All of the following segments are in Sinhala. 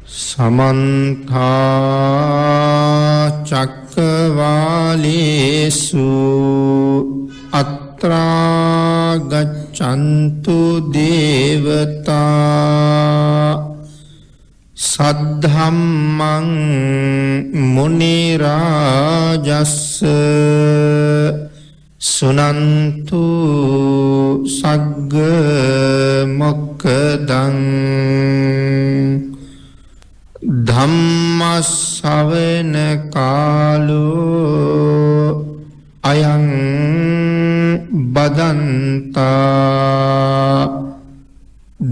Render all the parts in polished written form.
समन्ता चक्रवालेषु अत्रा गच्छन्तु देवता सद्धम्मं मुनिराजस्स सुनन्तु सग्ग मोक्खदं धम्मश्रवण कालो अयं बदन्ता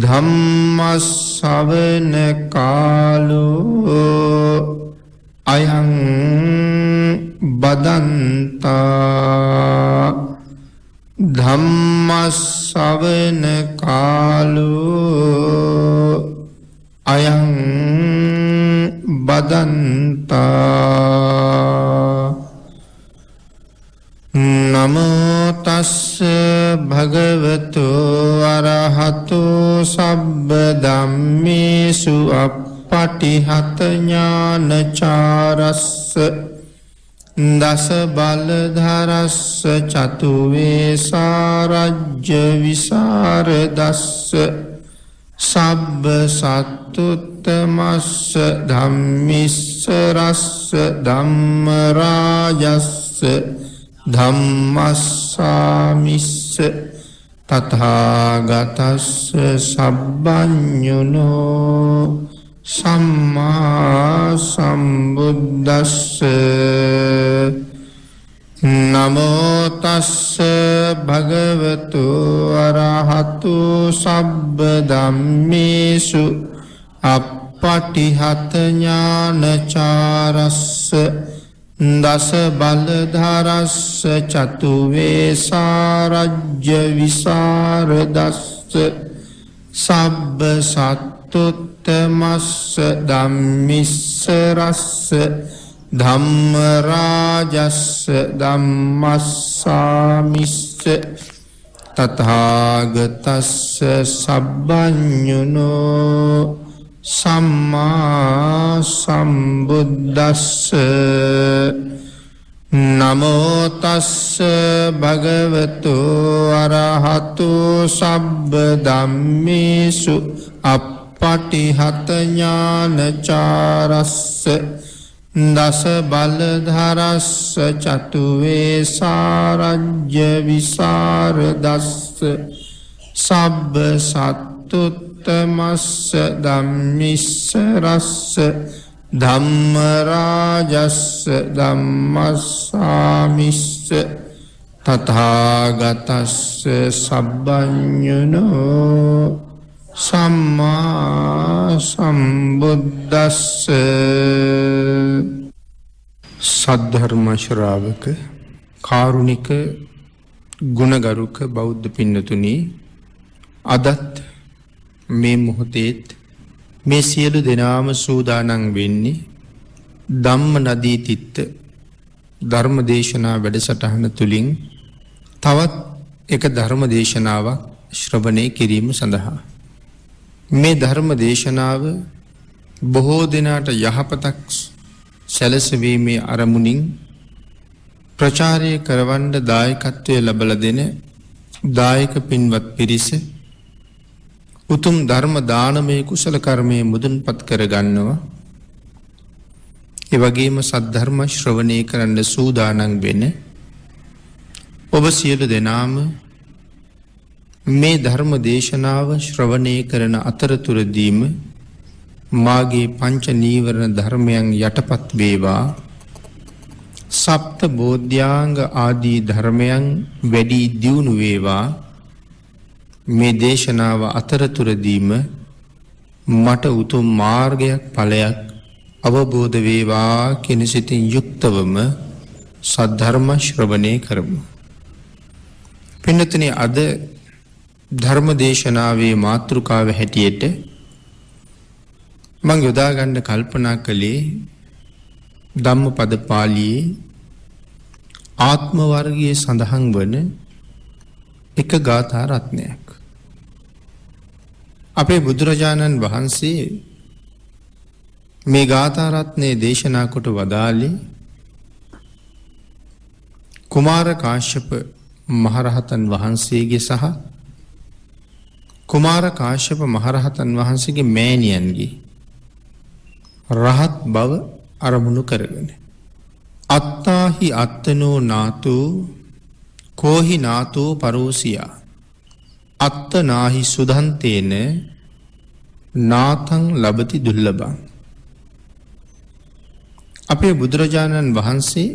धम्मश्रवण कालो अयं बदन्ता धम्मश्रवण कालो अयं बदन्ता नमो तस्स भगवतो अरहतो सब्ब धम्मेषु अपटिहत ज्ञानचारस्स दस बलधरस्स चतुवेशारज्य विशारदस्स सब्ब सत्तुत्तमस्स धम्मिस्स रस्स धम्मराजस्स धम्मस्सामिस्स तथागतस्स सब्बञ्जुनो सम्मा सम्बुद्धस्स नमो तस्स भगवतो अरहतो सब्ब धम्मेषु अपटिहत ज्ञानचारस्स दस बलधरस्स चतुवेशारज्य विशारदस्स सब्ब सत्तुत्तमस्स धम्मिस्स रस्स धम्मराजस्स धम्मस्सामिस्स तथागतस्स सब्बञ्जुनो सम्मा सम्बुद्धस्स नमो तस्स भगवतो अरहतो सब्ब धम्मेषु अपटिहत ज्ञानचारस्स दस बलधरस्स चतुवेशारज्य विशारदस्स सब्ब सत्तुत्तमस्स धम्मिस्स रस्स धम्मराजस्स धम्मस्सामिस्स तथागतस्स सब्बञ्जुनो सम्मा सम्बुद्धस्स सद्धर्म श्रावक कारुणिक गुणगरुक बौद्ध පින්නතුනි අදත් මේ මොහොතේත් මේ සියලු දෙනාම සූදානම් වෙන්නේ ධම්ම නදී තිත්ත ධර්ම දේශනා වැඩසටහන තුලින් තවත් එක ධර්ම දේශනාවක් ශ්‍රවණය කිරීම සඳහා මේ ධර්ම දේශනාව බොහෝ දිනකට යහපතක් සැලසීමේ අරමුණින් ප්‍රචාරය කරවන්න දායකත්වය ලැබලා දෙන දායක පින්වත් පිරිස උතුම් ධර්ම දානමය කුසල කර්මයේ මුදුන්පත් කර ගන්නවා. ඒ වගේම සද්ධර්ම ශ්‍රවණය කරන්න සූදානම් වෙන ඔබ සියලු දෙනාම මේ ධර්ම දේශනාව ශ්‍රවණය කරන අතරතුරදීම මාගේ පංච නීවරණ ධර්මයන් යටපත් වේවා. සප්ත බෝධ්‍යාංග ආදී ධර්මයන් වැඩි දියුණු වේවා. මේ දේශනාව අතරතුරදීම මට උතුම් මාර්ගයක් ඵලයක් අවබෝධ වේවා කියන සිතින් යුක්තවම සද්ධර්ම ශ්‍රවණය කරමු. පින්නතනේ අද ධර්ම දේශනාවේ මාතෘකාව හැටියට මම යොදා ගන්න කල්පනා කළේ ධම්මපද පාළියේ ආත්ම වර්ගයේ සඳහන් වන එක ගාථා රත්නයක්. අපේ බුදුරජාණන් වහන්සේ මේ ගාථා රත්නයේ දේශනා කොට වදාළේ කුමාර කාශ්‍යප මහරහතන් වහන්සේගේ සහ කුමාර කාශ්‍යප මහරහතන් වහන්සේගේ මෑණියන්ගේ රහත් බව අරමුණු කරගෙන අත්තාහි අත්තනෝ නාතෝ කෝහි නාතෝ පරෝසියා අත්තනාහි සුදන්තේන නාතං ලබති දුර්ලභං. අපේ බුදුරජාණන් වහන්සේ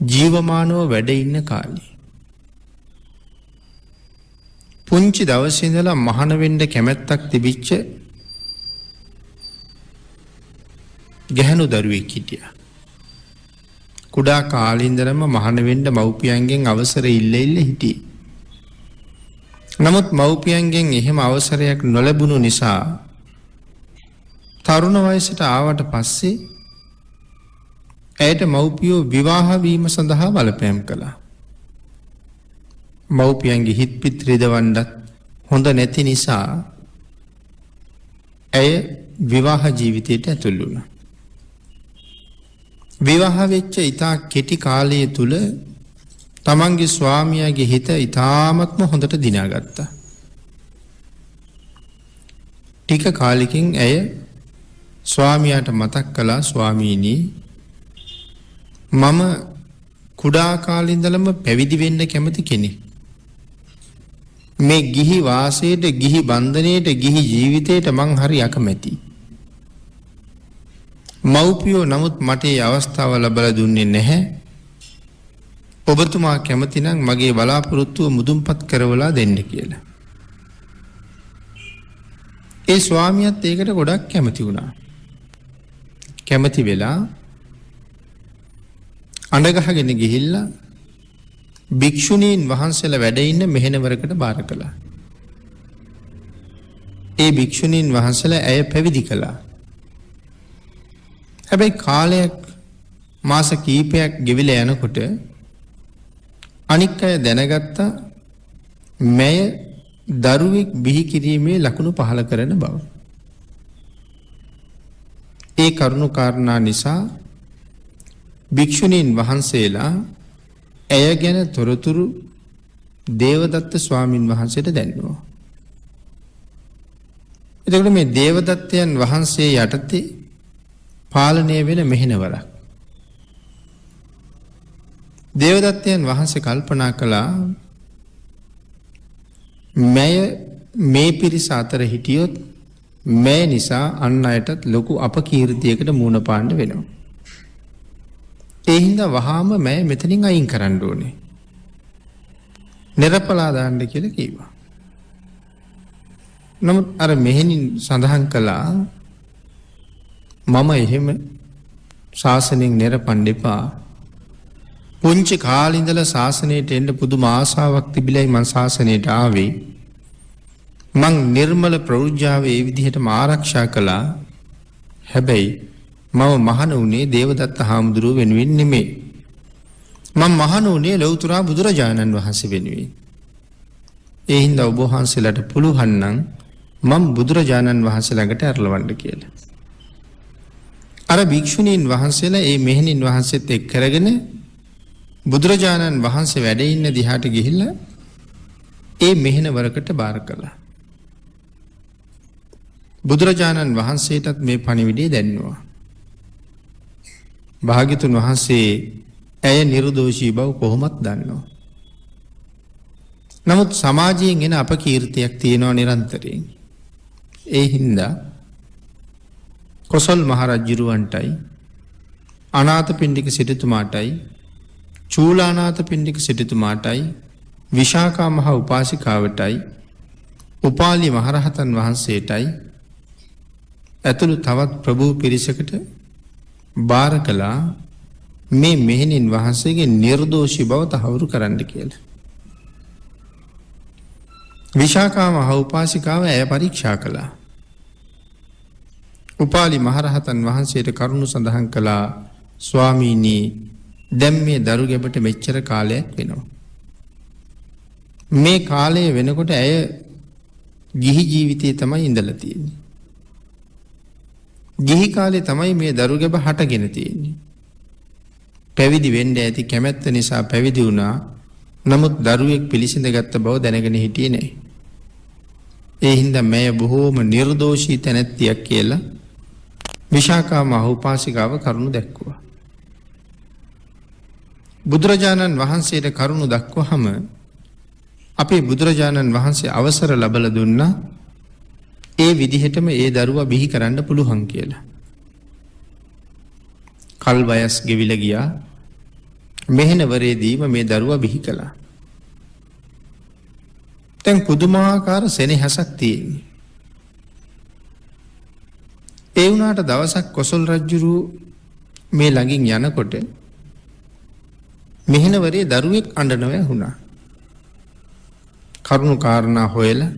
ජීවමානව වැඩ ඉන්න කාලේ පුංචි දවසේ ඉඳලා මහාන වෙන්න කැමැත්තක් තිබිච්ච ගැහණු දරුවෙක් හිටියා. කුඩා කාලේ ඉඳලම මහාන වෙන්න මව්පියන්ගෙන් අවසර ඉල්ල හිටියේ. නමුත් මව්පියන්ගෙන් එහෙම අවසරයක් නොලැබුණු නිසා තරුණ වයසට ආවට පස්සේ ඇයට මව්පියෝ විවාහ වීම සඳහා බලපෑම් කළා. මව්පියන්ගේ හිත් පිත් රිදවන්නත් හොඳ නැති නිසා ඇය විවාහ ජීවිතයට ඇතුල් වුණා. විවාහ වෙච්ච ඉතා කෙටි කාලය තුල තමන්ගේ ස්වාමියාගේ හිත ඉතාමත්ම හොඳට දිනාගත්තා. ටික කාලෙකින් ඇය ස්වාමියාට මතක් කළා, ස්වාමීනි මම කුඩා කාලේ ඉඳලම පැවිදි වෙන්න කැමති කෙනෙක්. මේ ගිහි වාසයට, ගිහි බන්ධනයට, ගිහි ජීවිතයට මං හරි අකමැතියි. මව්පියෝ නමුත් මට ඒ අවස්ථාව ලැබලා දුන්නේ නැහැ. ඔබතුමා කැමති නම් මගේ බලාපොරොත්තුව මුදුන්පත් කරවලා දෙන්න කියලා. ඒ ස්වාමියාත් ඒකට ගොඩක් කැමති වුණා. කැමති වෙලා අඬගහගෙන ගිහිල්ලා භික්ෂුණීන් වහන්සේලා වැඩ ඉන්න මෙහෙණවරකට බාර කළා. ඒ භික්ෂුණීන් වහන්සේලා ඇය පැවිදි කළා. හැබැයි කාලයක් මාස කීපයක් ගෙවිලා යනකොට අනික් අය දැනගත්තා මෙය දරුවෙක් බිහි කිරීමේ ලකුණු පහළ කරන බව. ඒ කරුණු කාරණා නිසා භික්ෂුණීන් වහන්සේලා ඇය ගැන තොරතුරු දේවදත්ත ස්වාමින් වහන්සේට දැන්වුවා. එතකොට මේ දේවදත්තයන් වහන්සේ යටතේ පාලනය වෙන මෙහෙණවරක්. දේවදත්තයන් වහන්සේ කල්පනා කළා මෙය මේ පිරිස අතර හිටියොත් මේ නිසා අන් අයටත් ලොකු අපකීර්තියකට මුහුණ පාන්න වෙනවා. ඒ හින්දා වහාම මම මෙතනින් අයින් කරන්න ඕනේ. නිරපලා දාන්න කියලා කිව්වා. නමුත් අර මෙහෙණින් සඳහන් කළා මම එහෙම ශාසනයෙන් නිරපන්න එපා. පුංචි කාලේ ඉඳලා ශාසනයට එන්න පුදුම ආසාවක් තිබිලයි මං ශාසනයට ආවේ. මං නිර්මල ප්‍රෞජ්‍යාව ඒ විදිහටම ආරක්ෂා කළා. හැබැයි මම මහාන වුණේ දේවදත්ත හාමුදුරුව වෙනුවෙන් නෙමෙයි. මම මහාන වුණේ ලෞතර බුදුරජාණන් වහන්සේ වෙනුවෙන්. ඒ හින්දා ඔබ වහන්සේලාට පුළුවන් නම් මම බුදුරජාණන් වහන්සේ ළඟට ඇරලවන්න කියලා. අර භික්ෂුණීන් වහන්සේලා ඒ මෙහෙණින් වහන්සේත් එක්ක කරගෙන බුදුරජාණන් වහන්සේ වැඩ ඉන්න දිහාට ගිහිල්ලා ඒ මෙහෙණවරකට බාර කළා. බුදුරජාණන් වහන්සේටත් මේ පණිවිඩය දැන්වුවා. භාග්‍යතුන් වහන්සේ ඇය නිර්දෝෂී බව කොහොමත් දන්නවා. නමුත් සමාජයෙන් එන අපකීර්තියක් තියෙනවා නිරන්තරයෙන්. ඒ හින්දා කොසල් මහරජුරවන්ටයි අනාථපිණ්ඩික සිටුතුමාටයි චූලානාථපිණ්ඩික සිටුතුමාටයි විශාඛා මහ උපාසිකාවටයි උපාලි මහරහතන් වහන්සේටයි ඇතුළු තවත් ප්‍රභූ පිරිසකට බාර කළා මේ මෙහෙණින් වහන්සේගේ නිර්දෝෂී බව තහවුරු කරන්න කියලා. විශාඛා මහ උපාසිකාව ඇය පරීක්ෂා කළා. උපාලි මහරහතන් වහන්සේට කරුණු සඳහන් කළා ස්වාමීනි දැන් මේ දරු ගැබට මෙච්චර කාලයක් වෙනවා. මේ කාලය වෙනකොට ඇය ගිහි ජීවිතේ තමයි ඉඳලා තියෙන්නේ. ගිහි කාලේ තමයි මේ දරු ගැබ හටගෙන තියෙන්නේ. පැවිදි වෙන්න ඇති කැමැත්ත නිසා පැවිදි වුණා. නමුත් දරුවෙක් පිළිසිඳ ගත්ත බව දැනගෙන හිටියේ නැහැ. ඒ හින්දා මෙය බොහෝම නිර්දෝෂී තැනැත්තියක් කියලා විශාකා මහෝපාසිකාව කරුණ දැක්වුවා. බුදුරජාණන් වහන්සේට කරුණ දක්වහම අපේ බුදුරජාණන් වහන්සේ අවසර ලබලා දුන්නා ඒ විදිහටම ඒ දරුවා බිහි කරන්න පුළුවන් කියලා. කල් වයස් ගෙවිලා ගියා. මෙහෙණවරේදීම මේ දරුවා බිහි කළා. දැන් පුදුමාකාර සෙනෙහසක් තියෙන්නේ. ඒ වුණාට දවසක් කොසල් රජුරු මේ ළඟින් යනකොට මෙහෙණවරේ දරුවෙක් අඬනවා වුණා. කරුණු කාරණා හොයලා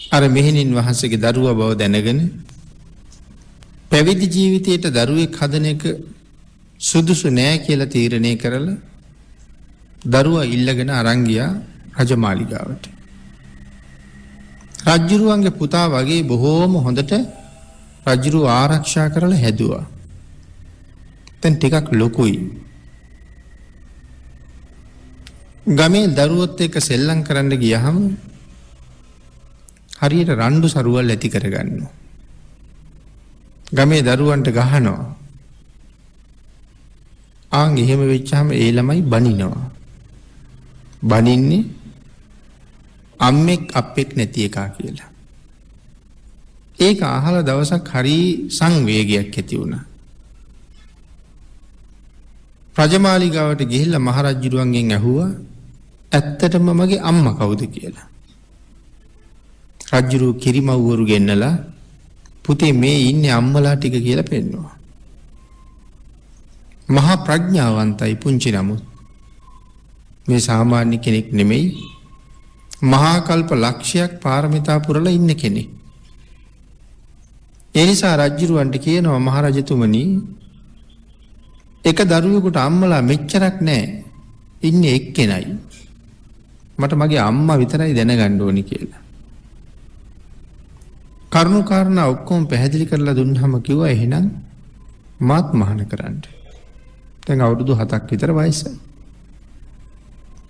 අර මෙහෙණින් වහන්සේගේ දරුවා බව දැනගෙන පැවිදි ජීවිතයට දරුවෙක් හදන එක සුදුසු නෑ කියලා තීරණය කරලා දරුවා ඉල්ලගෙන අරන් ගියා රජමාලිගාවට. රජුරුවන්ගේ පුතා වගේ බොහෝම හොඳට රජුරුව ආරක්ෂා කරලා හැදුවා. දැන් ටිකක් ලොකුයි. ගමේ දරුවොත් එක්ක සෙල්ලම් කරන්න ගියහම හරියට රණ්ඩු සරුවල් ඇති කරගන්නවා. ගමේ දරුවන්ට ගහනවා. ආන් එහෙම වෙච්චාම ඒ ළමයි බනිනවා. බනින්නේ අම්මෙක් අප්පෙක් නැති එකා කියලා. ඒක අහලා දවසක් හරි සංවේගයක් ඇති වුණා. රජමාලිගාවට ගිහිල්ලා මහරජුරුවන්ගෙන් ඇහුවා ඇත්තටම මගේ අම්මා කවුද කියලා. රජුරු කිරිමව්වරු ගෙන්නලා පුතේ මේ ඉන්නේ අම්මලා ටික කියලා පෙන්නවා. මහා ප්‍රඥාවන්තයි පුංචි නමුත් මේ සාමාන්‍ය කෙනෙක් නෙමෙයි. මහා කල්ප ලක්ෂයක් පාරමිතා පුරලා ඉන්න කෙනෙක්. ඒ නිසා රජුරවන්ට කියනවා මහරජතුමනි එක දරුවෙකුට අම්මලා මෙච්චරක් නැහැ. ඉන්නේ එක්කෙනයි. මට මගේ අම්මා විතරයි දැනගන්න ඕනි කියලා. කරුණු කාරණා ඔක්කොම පැහැදිලි කරලා දුන්නාම කිව්වා එහෙනම් මාත් මහාන කරන්න. දැන් අවුරුදු 7ක් විතර වයසයි.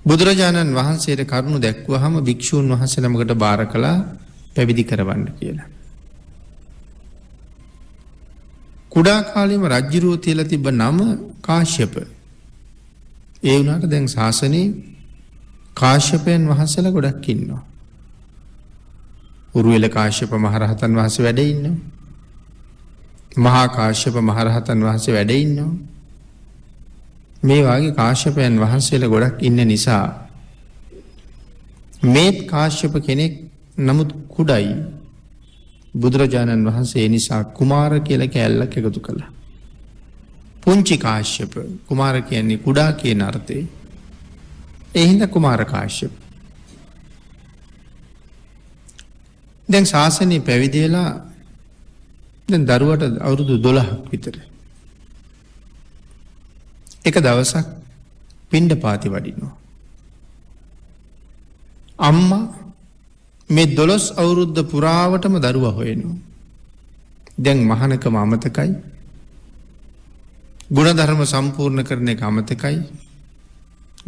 බුදුරජාණන් වහන්සේට කරුණු දැක්වුවාම භික්ෂූන් වහන්සේ නමකට බාර කළා පැවිදි කරවන්න කියලා. කුඩා කාලේම රජ්ජුරුව තියලා තිබ්බ නම කාශ්‍යප. ඒ වුණාට දැන් ශාසනයේ කාශ්‍යපයන් වහන්සේලා ගොඩක් ඉන්නවා. උරුවෙල කාශ්‍යප මහරහතන් වහන්සේ වැඩ ඉන්නවා. මහා කාශ්‍යප මහරහතන් වහන්සේ වැඩ ඉන්නවා. මේ වාගේ කාශ්‍යපයන් වහන්සේලා ගොඩක් ඉන්න නිසා මේත් කාශ්‍යප කෙනෙක් නමුත් කුඩයි. බුදුරජාණන් වහන්සේ ඒ නිසා කුමාර කියලා කෑල්ලක් එකතු කළා. පුංචි කාශ්‍යප කුමාර කියන්නේ කුඩා කියන අර්ථේ. ඒ හින්දා කුමාර කාශ්‍යප. දැන් ශාසනය පැවිදි වෙලා දැන් දරුවට අවුරුදු 12ක් විතර. එක දවසක් පිණ්ඩපාති වඩිනවා. අම්මා මේ 12 අවුරුද්ද පුරාවටම දරුවා හොයනවා. දැන් මහානකම අමතකයි. ගුණධර්ම සම්පූර්ණ කරන එක අමතකයි.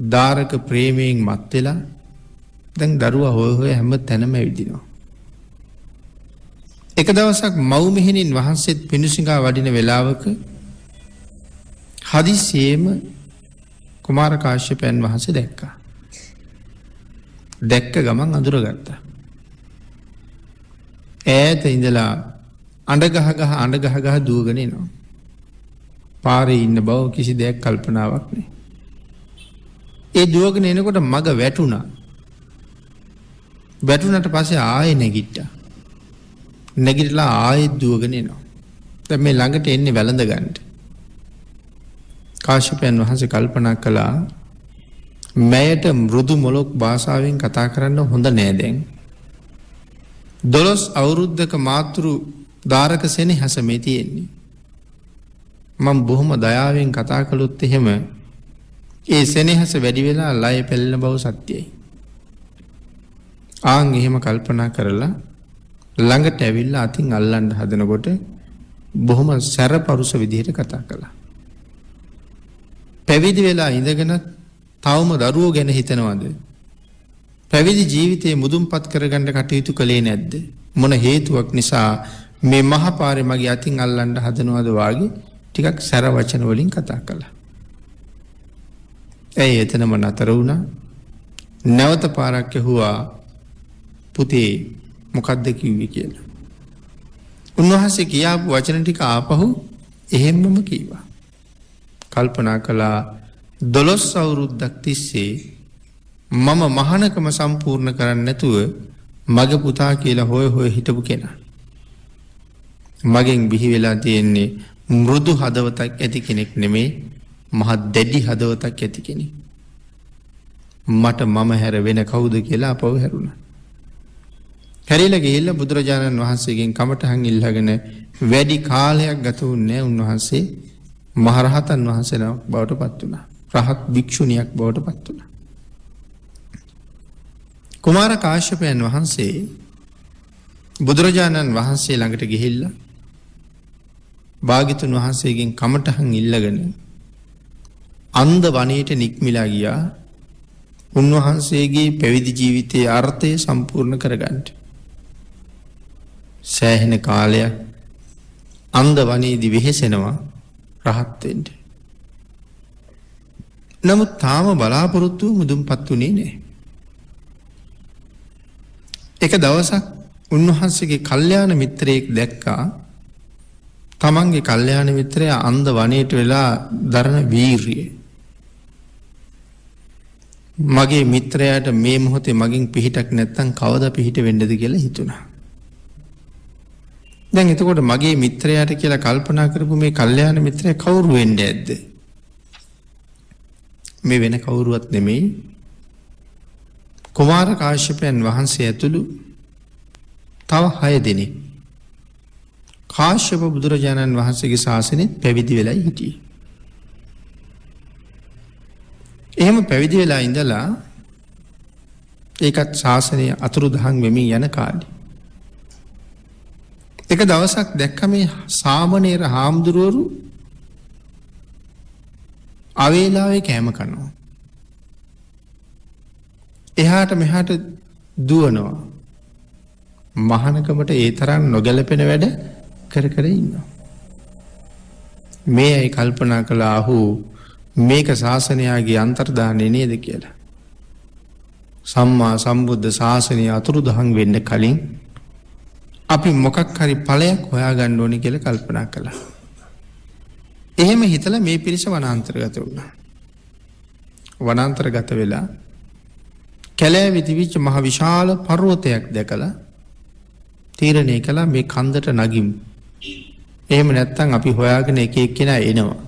දාරක ප්‍රේමයෙන් මත් වෙලා දැන් දරුවා හොය හොය හැම තැනම ඇවිදිනවා. එක දවසක් මව් මෙහෙණින් වහන්සේත් පිඬුසිඟා වඩින වෙලාවක හදිසියෙම කුමාර කාශ්‍යපයන් වහන්සේ දැක්කා. දැක්ක ගමන් අඳුරගත්තා. ඈත ඉඳලා අඬ ගහ දුවගෙන එනවා. පාරේ ඉන්න බව කිසි දෙයක් කල්පනාවක් නෑ. ඒ දුවගෙන එනකොට මග වැටුණා. වැටුණට පස්සේ ආයෙ නැගිට්ටා. නැගිටලා ආයෙත් දුවගෙන එනවා. දැන් මේ ළඟට එන්නේ වැළඳ ගන්නට. කාශ්‍යපයන් වහන්සේ කල්පනා කළා මෑයට මෘදු මොලොක් භාෂාවෙන් කතා කරන්න හොඳ නෑ දැන්. 12 අවුරුද්දක මාතෘ දාරක සෙනෙහස මේ තියෙන්නේ. මම බොහොම දයාවෙන් කතා කළොත් එහෙම ඒ සෙනෙහස වැඩි වෙලා ලය පෙළෙන බව සත්‍යයි. ආන් එහෙම කල්පනා කරලා ළඟට ඇවිල්ලා අතින් අල්ලන්න හදනකොට බොහොම සැරපරුස විදිහට කතා කළා. පැවිදි වෙලා ඉඳගෙන තවම දරුවෝ ගැන හිතනවද? පැවිදි ජීවිතේ මුදුන්පත් කරගන්න කටයුතු කළේ නැද්ද? මොන හේතුවක් නිසා මේ මහපාරේ මගේ අතින් අල්ලන්න හදනවද වාගේ ටිකක් සැර වචන වලින් කතා කළා. ඇයි එතනම නතර වුණා? නැවත පාරක් ඇහුවා පුතේ මොකද්ද කිව්වේ කියලා. උන්වහන්සේ කියාපු වචන ටික ආපහු එහෙම්මම කිව්වා. කල්පනා කළා 12 අවුරුද්දක් තිස්සේ මම මහානකම සම්පූර්ණ කරන්නේ නැතුව මගේ පුතා කියලා හොය හිටපු කෙනා. මගෙන් බිහි වෙලා තියෙන්නේ මෘදු හදවතක් ඇති කෙනෙක් නෙමේ, මහ දැඩි හදවතක් ඇති කෙනෙක්. මට මම හැර වෙන කවුද කියලා අපව හැරුණා. හැරිලා ගිහිල්ලා බුදුරජාණන් වහන්සේගෙන් කමටහන් ඉල්ලගෙන වැඩි කාලයක් ගත වුණේ උන්වහන්සේ මහරහතන් වහන්සේ නමක් බවට පත් වුණා. රහත් භික්ෂුණියක් බවට පත් වුණා. කුමාර කාශ්‍යපයන් වහන්සේ බුදුරජාණන් වහන්සේ ළඟට ගිහිල්ලා භාග්‍යතුන් වහන්සේගෙන් කමටහන් ඉල්ලගෙන අන්ධ වනයේට නික්මිලා ගියා. උන්වහන්සේගේ පැවිදි ජීවිතයේ අර්ථය සම්පූර්ණ කරගන්න. සෑහෙන කාලයක් අන්ධ වනයේදී වෙහෙසෙනවා රහත් වෙන්න. නමුත් තාම බලාපොරොත්තු මුදුන්පත් උනේ නැහැ. එක දවසක් උන්වහන්සේගේ කල්යාණ මිත්‍රයෙක් දැක්කා. තමන්ගේ කල්යාණ මිත්‍රයා අන්ධ වනයේට වෙලා දරන වීරිය. මගේ මිත්‍රයාට මේ මොහොතේ මගෙන් පිහිටක් නැත්තම් කවදා පිහිට වෙන්නද කියලා හිතුණා. දැන් එතකොට මගේ මිත්‍රයාට කියලා කල්පනා කරපු මේ කල්යාණ මිත්‍රයා කවුරු වෙන්නේ ඇද්ද? මේ වෙන කවුරුවත් නෙමෙයි. කුමාර කාශ්‍යපයන් වහන්සේ ඇතුළු තව 6 දෙනෙක් කාශ්‍යප බුදුරජාණන් වහන්සේගේ ශාසනයෙත් පැවිදි වෙලා හිටියේ. එහෙම පැවිදි වෙලා ඉඳලා ඒකත් ශාසනය අතුරුදහන් වෙමින් යන කාලේ එක දවසක් දැක්ක මේ සාමණේර හාමුදුරුවරු අවේලාවේ කෑම කනවා. එහාට මෙහාට දුවනවා. මහානකමට ඒ තරම් නොගැලපෙන වැඩ කර කර ඉන්නවා. මේ අය කල්පනා කළා මේක ශාසනයාගේ අන්තර්දානය නේද කියලා. සම්මා සම්බුද්ධ ශාසනය අතුරුදහන් වෙන්න කලින් අපි මොකක් හරි ඵලයක් හොයාගන්න ඕනේ කියලා කල්පනා කළා. එහෙම හිතලා මේ පිරිස වනාන්තරගත වුණා. වනාන්තරගත වෙලා කැලෑවේ තිබිච්ච මහ විශාල පර්වතයක් දැකලා තීරණය කළා මේ කන්දට නගිමු. එහෙම නැත්නම් අපි හොයාගෙන එක එක්කෙනා එනවා.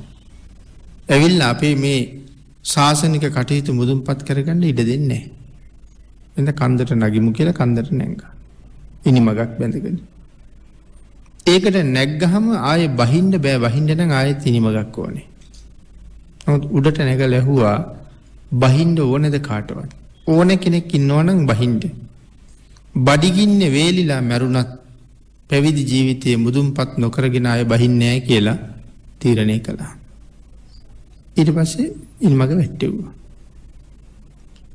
ඇවිල්ලා අපේ මේ ශාසනික කටයුතු මුදුන්පත් කරගන්න ඉඩ දෙන්නේ නැහැ. එඳ කන්දට නගිමු කියලා කන්දට නැංගා. ඉනිමගක් බැඳගෙන. ඒකට නැග්ගහම ආයේ බහින්න බෑ. බහින්න නම් ආයෙත් ඉනිමගක් ඕනේ. නමුත් උඩට නැගලා ඇහුවා බහින්න ඕනේද කාටවත්? ඕනේ කෙනෙක් ඉන්නවනම් බහින්න. බඩගින්නේ වේලිලා මැරුණත් පැවිදි ජීවිතයේ මුදුන්පත් නොකරගෙන ආයේ බහින්නේ නැහැ කියලා තීරණය කළා. ඊට පස්සේ ඉනිමග වැටෙව්වා.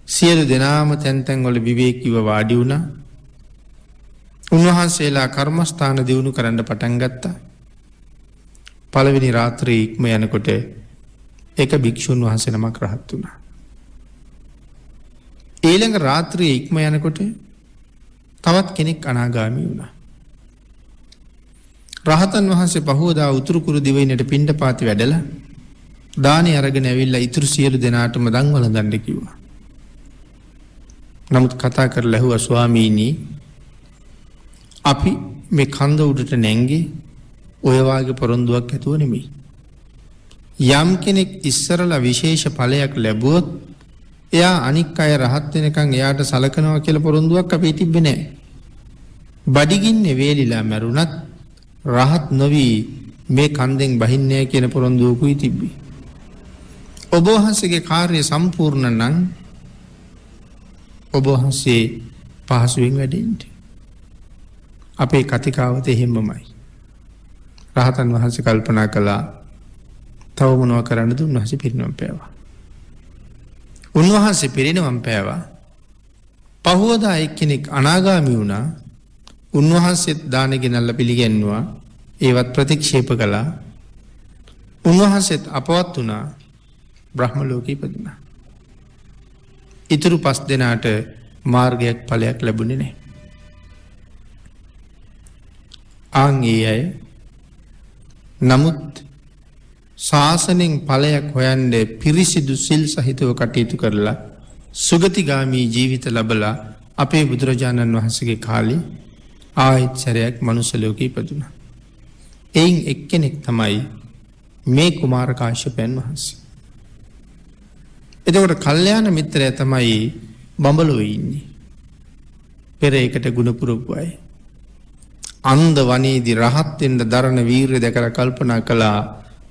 සියලු දෙනාම තැන් තැන් වල විවේකීව වාඩි වුණා. උන්වහන්සේලා කර්මස්ථාන දියුණු කරන්න පටන් ගත්තා. පළවෙනි රාත්‍රියේ ඉක්ම යනකොට එක භික්ෂුන් වහන්සේ නමක් රහත් වුණා. ඊළඟ රාත්‍රියේ ඉක්ම යනකොට තවත් කෙනෙක් අනාගාමී වුණා. රහතන් වහන්සේ පහවදා උතුරු කුරු දිවයිනට පිණ්ඩපාති වැඩලා දානි අරගෙන ඇවිල්ලා ඉතුරු සියලු දෙනාටම දන් වළඳන්න කිව්වා. නමුත් කතා කරලා ඇහුවා ස්වාමීනි අපි මේ කන්ද උඩට නැංගේ ඔය වාගේ පොරොන්දුවක් ඇතුව නෙමෙයි. යම් කෙනෙක් ඉස්සරලා විශේෂ ඵලයක් ලැබුවොත් එයා අනික් අය රහත් වෙනකන් එයාට සලකනවා කියලා පොරොන්දුවක් අපි තිබ්බේ නැහැ. බඩගින්නේ වේලිලා මැරුණත් රහත් නොවි මේ කන්දෙන් බහින්නේ කියන පොරොන්දුවකුයි තිබ්බේ. ඔබ වහන්සේගේ කාර්යය සම්පූර්ණ නම් ඔබ වහන්සේ පහසුවෙන් වැඩෙන්න. අපේ කතිකාවත එහෙමමයි. රහතන් වහන්සේ කල්පනා කළා තව මොනව කරන්නද උන්වහන්සේ පිරිනිවන් පෑවා. උන්වහන්සේ පිරිනිවන් පෑවා. පහුවදා එක්කෙනෙක් අනාගාමී වුණා. උන්වහන්සේත් දාන ගෙනල්ලා පිළිගැන්නුවා. ඒවත් ප්‍රතික්ෂේප කළා. උන්වහන්සේත් අපවත් වුණා. බ්‍රහ්ම ලෝකෙ ඉපදුණා. ඉතුරු 5 දෙනාට මාර්ගයක් ඵලයක් ලැබුණේ නැහැ. ආන් ඒ අය නමුත් ශාසනයෙන් ඵලයක් හොයන්න පිරිසිදු සිල් සහිතව කටයුතු කරලා සුගතිගාමී ජීවිත ලැබලා අපේ බුදුරජාණන් වහන්සේගේ කාලේ ආයත් සැරයක් මනුස්ස ලෝකෙ ඉපදුණා. එයින් එක්කෙනෙක් තමයි මේ කුමාර කාශ්‍යපයන් වහන්සේ. එතකොට කල්යාණ මිත්‍රය තමයි බඹලොවේ ඉන්නේ. පෙර එකට ගුණ පුරුපු අය. අන්ධ වනයේදී රහත් වෙන්න දරන වීරිය දැකලා කල්පනා කළා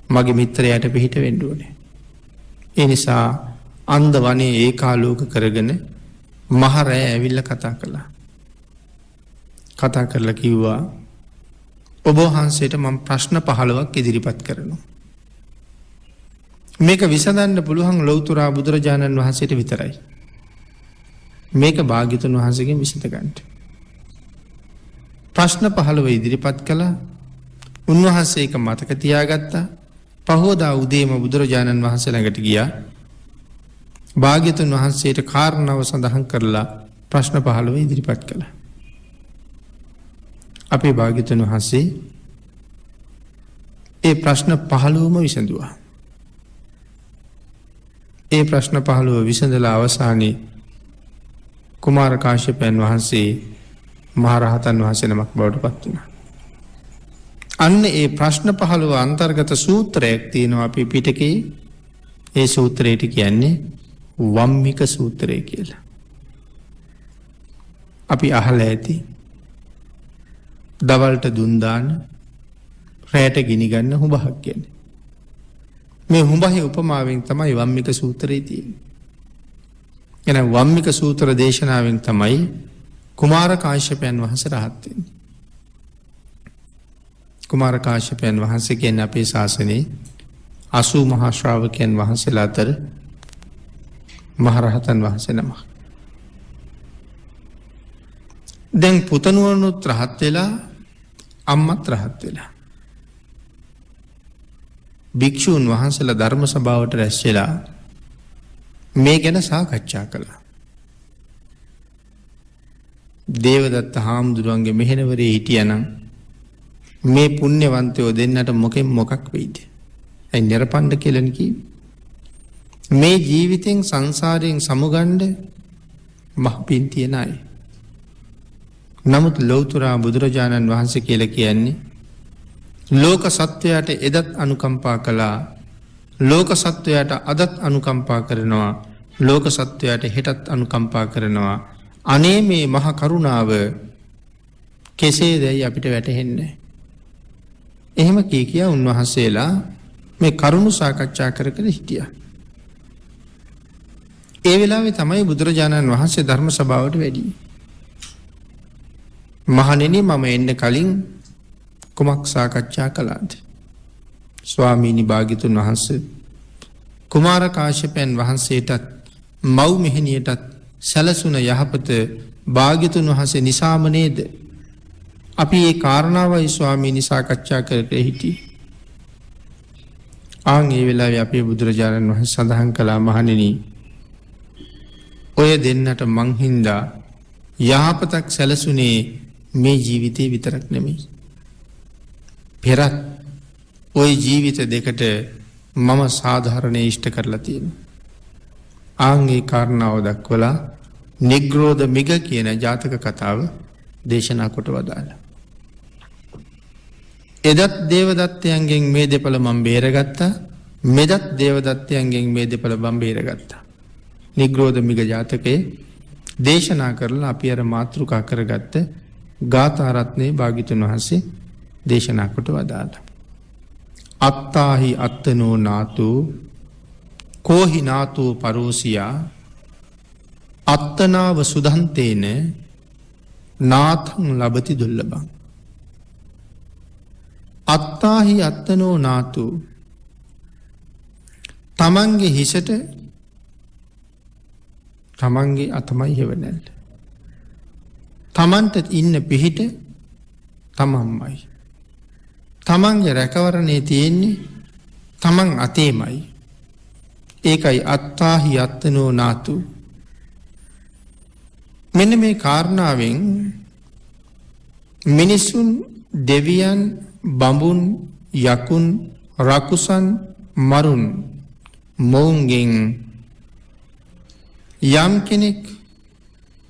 මගේ මිත්‍රයාට පිහිට වෙන්න ඕනේ. ඒ නිසා අන්ධ වනයේ ඒකාලෝක කරගෙන මහ රෑ ඇවිල්ලා කතා කළා. කතා කරලා කිව්වා ඔබ වහන්සේට මම ප්‍රශ්න 15ක් ඉදිරිපත් කරනවා. මේක විසඳන්න පුළුවන් ලෞතර බුදුරජාණන් වහන්සේට විතරයි. මේක භාග්‍යතුන් වහන්සේගෙන් විසඳ ගන්න. ප්‍රශ්න 15 ඉදිරිපත් කළා. උන්වහන්සේ ඒක මතක තියාගත්තා. පහෝදා උදේම බුදුරජාණන් වහන්සේ ළඟට ගියා. භාග්‍යතුන් වහන්සේට කාරණාව සඳහන් කරලා ප්‍රශ්න 15 ඉදිරිපත් කළා. අපේ භාග්‍යතුන් වහන්සේ ඒ ප්‍රශ්න 15ම විසඳුවා. ඒ ප්‍රශ්න 15 විසඳලා අවසානයේ කුමාර කාශ්‍යපයන් වහන්සේ මහරහතන් වහන්සේ නමක් බවට පත් වුණා. අන්න ඒ ප්‍රශ්න 15 අන්තර්ගත සූත්‍රයක් තියෙනවා අපේ පිටකේ. ඒ සූත්‍රයට කියන්නේ වම්මික සූත්‍රය කියලා. අපි අහලා ඇති. දවල්ට දුන් දාන රැට ගිනි ගන්න හුඹහක් කියන්නේ. මේ හුඹහේ උපමාවෙන් තමයි වම්මික සූත්‍රය තියෙන්නේ. එහෙනම් වම්මික සූත්‍ර දේශනාවෙන් තමයි කුමාර කාශ්‍යපයන් වහන්සේ රහත් වෙන්නේ. කුමාර කාශ්‍යපයන් වහන්සේ කියන්නේ අපේ ශාසනයේ 80 මහා ශ්‍රාවකයන් වහන්සේලා අතර මහරහතන් වහන්සේ නමක්. දැන් පුතණුවනුත් රහත් වෙලා අම්මත් රහත් වෙලා. භික්ෂූන් වහන්සේලා ධර්ම සභාවට රැස් වෙලා මේ ගැන සාකච්ඡා කළා. දේවදත්ත හාමුදුරුවන්ගේ මෙහෙණවරේ හිටියනම් මේ පුණ්‍යවන්තයෝ දෙන්නට මොකෙන් මොකක් වෙයිද? ඇයි නිර්පණ්ඩ කියලා කිව්වේ? මේ ජීවිතෙන් සංසාරයෙන් සමුගන්න මහ පින් තියන අය. නමුත් ලෞතර බුදුරජාණන් වහන්සේ කියලා කියන්නේ ලෝක සත්වයාට එදත් අනුකම්පා කළා. ලෝක සත්වයාට අදත් අනුකම්පා කරනවා. ලෝක සත්වයාට හෙටත් අනුකම්පා කරනවා. අනේ මේ මහ කරුණාව කෙසේදයි අපිට වැටහෙන්නේ. එහෙම කියා උන්වහන්සේලා මේ කරුණු සාකච්ඡා කර කර හිටියා. ඒ වෙලාවේ තමයි බුදුරජාණන් වහන්සේ ධර්ම සභාවට වැඩි. මහණෙනි මම එන්න කලින් කුමක් සාකච්ඡා කළාද? ස්වාමීනි භාග්‍යතුන් වහන්සේ කුමාර කාශ්‍යපයන් වහන්සේටත් මව් මෙහෙණියටත් සැලසුන යහපත භාග්‍යතුන් වහන්සේ නිසාම නේද? අපි ඒ කාරණාවයි ස්වාමීනි සාකච්ඡා කරගෙන හිටියේ. ආන් ඒ වෙලාවේ අපේ බුදුරජාණන් වහන්සේ සඳහන් කළා මහණෙනි ඔය දෙන්නට මං හින්දා යහපතක් සැලසුනේ මේ ජීවිතේ විතරක් නෙමෙයි. පෙරත් ওই ජීවිත දෙකට මම සාධාරණේ ඉෂ්ට කරලා තියෙනවා. ආන් ඒ කාරණාව දක්වලා නිග්‍රෝධ මිග කියන ජාතක කතාව දේශනා කොට වදාළා. එදත් දේවදත්තයන්ගෙන් මේ දෙපළ මම බේරගත්තා. මෙදත් දේවදත්තයන්ගෙන් මේ දෙපළ මම බේරගත්තා. නිග්‍රෝධ මිග ජාතකයේ දේශනා කරලා අපි අර මාතෘකා කරගත්ත ගාථා රත්නේ භාග්‍යතුන් වහන්සේ දේශනා කොට වදාළා. අත්තාහි අත්තනෝ නාතු කෝහි නාතු පරෝසියා අත්තනාව සුදන්තේන නාතං ලබති දුර්ලභං. අත්තාහි අත්තනෝ නාතු තමන්ගේ හිසට තමන්ගේ අතමයි හෙවණැල්ල. තමන්ට ඉන්න පිහිට තමන්මයි. තමන්ගේ රැකවරණේ තියෙන්නේ තමන් අතේමයි. ඒකයි අත්තාහි අත්තනෝ නාතු. මෙන්න මේ කාරණාවෙන් මිනිසුන් දෙවියන් බඹුන් යකුන් රකුසන් මරුන් මොවුන්ගෙන් යම් කෙනෙක්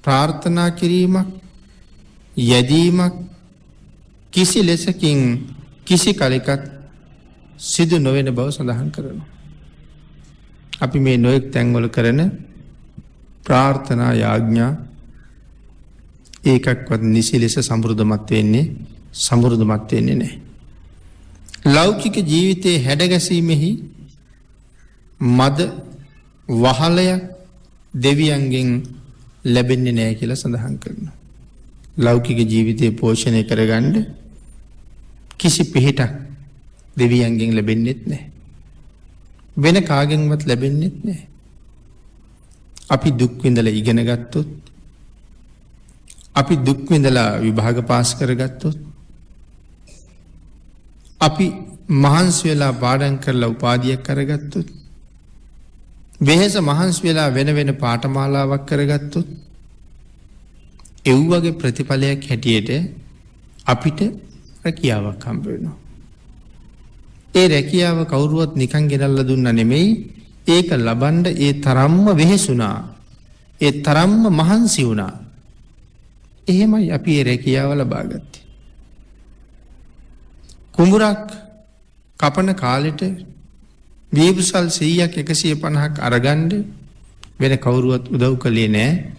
ප්‍රාර්ථනා කිරීමක් යැදීමක් කිසි ලෙසකින් කිසි කලෙකත් සිදු නොවන බව සඳහන් කරනවා. අපි මේ නොයෙක් තැන්වල කරන ප්‍රාර්ථනා යාඥා ඒකක්වත් නිසි ලෙස සමෘද්ධමත් වෙන්නේ නැහැ. ලෞකික ජීවිතයේ හැඩගැසීමෙහි මද වහලයක් දෙවියන්ගෙන් ලැබෙන්නේ නැහැ කියලා සඳහන් කරනවා. ලෞකික ජීවිතය පෝෂණය කරගන්න කිසි පිහිටක් දෙවියන්ගෙන් ලැබෙන්නේත් නැහැ. වෙන කාගෙන්වත් ලැබෙන්නේත් නැහැ. අපි දුක් විඳලා ඉගෙන ගත්තොත් අපි දුක් විඳලා විභාග පාස් කරගත්තොත් අපි මහන්සි වෙලා පාඩම් කරලා උපාධියක් කරගත්තොත් වෙහෙස මහන්සි වෙලා වෙන පාඨමාලාවක් කරගත්තොත් ඒ වගේ ප්‍රතිඵලයක් හැටියට අපිට රැකියාවක් හම්බ වෙනවා. ඒ රැකියාව කවුරුවත් නිකන් ගෙනල්ලා දුන්නා නෙමෙයි. ඒක ලබන්න ඒ තරම්ම වෙහෙසුණා. ඒ තරම්ම මහන්සි වුණා. එහෙමයි අපි ඒ රැකියාව ලබා ගත්තේ. කුඹුරක් කපන කාලෙට දීපසල් 100ක් 150ක් අරගන්න වෙන කවුරුවත් උදව් කළේ නැහැ.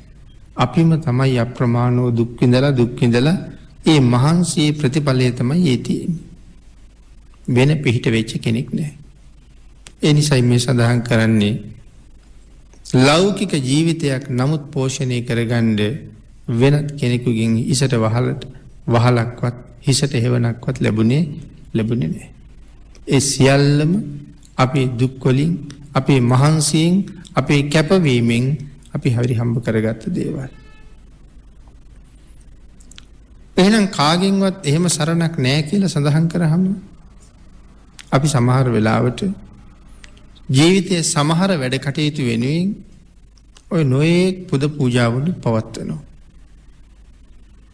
අපිම තමයි අප්‍රමාණව දුක් විඳලා ඒ මහන්සියේ ප්‍රතිඵලය තමයි ඒ තියෙන්නේ. වෙන පිහිට වෙච්ච කෙනෙක් නැහැ. ඒ නිසයි මේ සඳහන් කරන්නේ ලෞකික ජීවිතයක් නමුත් පෝෂණය කරගන්න වෙනත් කෙනෙකුගෙන් ඉසට වහලක්වත් හිසට හෙවණක්වත් ලැබුණේ නැහැ. ඒ සියල්ලම අපේ දුක් වලින් අපේ මහන්සියෙන් අපේ කැපවීමෙන් අපි හරි හම්බ කරගත්ත දේවල්. එහෙනම් කාගෙන්වත් එහෙම සරණක් නැහැ කියලා සඳහන් කරාම අපි සමහර වෙලාවට ජීවිතයේ සමහර වැඩ කටයුතු වෙනුවෙන් ඔය නොයේ පුද පූජාවලු පවත්වනවා.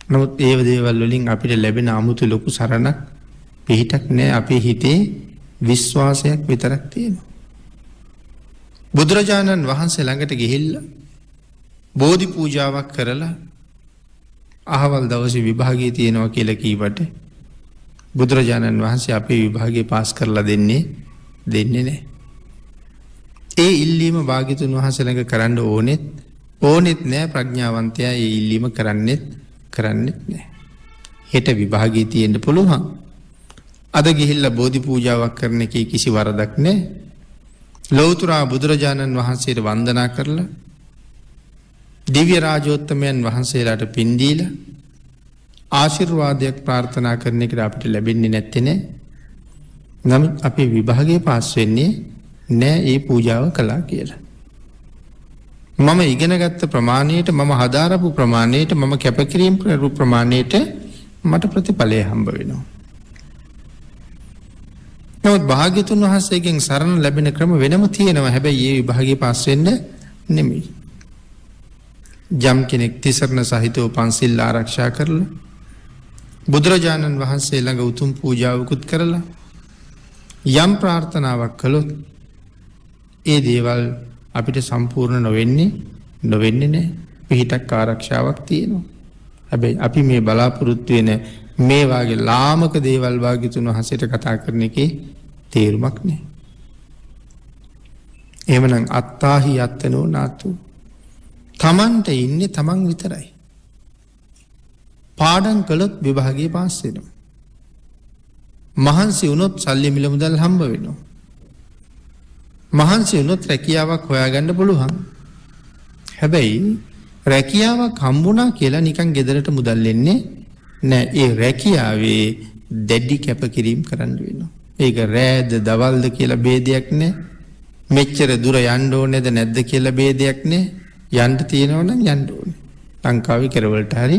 නමුත් ඒ දේවල් වලින් අපිට ලැබෙන 아무තු ලොකු සරණක් පිහිටක් නැහැ. අපේ හිතේ විශ්වාසයක් විතරක් තියෙනවා. බුදුරජාණන් වහන්සේ ළඟට ගිහිල්ලා බෝධි පූජාවක් කරලා අහවල් දවසේ විභාගය තියෙනවා කියලා කීවට බුදුරජාණන් වහන්සේ අපේ විභාගය පාස් කරලා දෙන්නේ නැහැ. ඒ ඉල්ලීම භාග්‍යතුන් වහන්සේ ළඟ කරන්න ඕනෙත් නැහැ. ප්‍රඥාවන්තයා ඒ ඉල්ලීම කරන්නෙත් නැහැ. හෙට විභාගය තියෙන්න පුළුවන්. අද ගිහිල්ලා බෝධි පූජාවක් කරන එකේ කිසි වරදක් නැහැ. ලෞතර බුදුරජාණන් වහන්සේට වන්දනා කරලා දිව්‍ය රාජෝත්තමයන් වහන්සේලාට පින් දීලා ආශිර්වාදයක් ප්‍රාර්ථනා කරන එකට අපිට ලැබෙන්නේ නැත්තේ නේ. නමුත් අපේ විභාගයේ පාස් වෙන්නේ නෑ ඒ පූජාව කළා කියලා. මම ඉගෙනගත්ත ප්‍රමාණයට මම හදාරපු ප්‍රමාණයට මම කැපකිරීම කරපු ප්‍රමාණයට මට ප්‍රතිඵලය හම්බ වෙනවා. නමුත් භාග්‍යතුන් වහන්සේගෙන් සරණ ලැබෙන ක්‍රම වෙනම තියෙනවා. හැබැයි ඒ විභාගයේ පාස් වෙන්න නෙමෙයි. ජම් කෙනෙක් තිසරණ සහිතව පන්සිල් ආරක්ෂා කරලා බුදුරජාණන් වහන්සේ ළඟ උතුම් පූජාවකුත් කරලා යම් ප්‍රාර්ථනාවක් කළොත් ඒ දේවල් අපිට සම්පූර්ණ නොවෙන්නේ නැහැ. පිහිටක් ආරක්ෂාවක් තියෙනවා. හැබැයි අපි මේ බලාපොරොත්තු වෙන මේ වාගේ ලාමක දේවල් භාග්‍යතුන් වහන්සේට කතා කරන එකේ තේරුමක් නැහැ. එහෙමනම් අත්තාහි අත්තනෝ නාතු. තමන්ට ඉන්නේ තමන් විතරයි. පාඩම් කළොත් විභාගයේ පාස් වෙනවා. මහන්සි වුණොත් සල්ලි මිල මුදල් හම්බ වෙනවා. මහන්සි වුණොත් රැකියාවක් හොයාගන්න පුළුවන්. හැබැයි රැකියාවක් හම්බුණා කියලා නිකන් ගෙදරට මුදල් එන්නේ නෑ. ඒ රැකියාවේ දැඩි කැපකිරීම කරන්න වෙනවා. ඒක රෑද දවල්ද කියලා ભેදයක් නැහැ. මෙච්චර දුර යන්න ඕනේද නැද්ද කියලා ભેදයක් නැහැ. යන්න තියෙනවා නම් යන්න ඕනේ. ලංකාවේ කෙරවලට හරි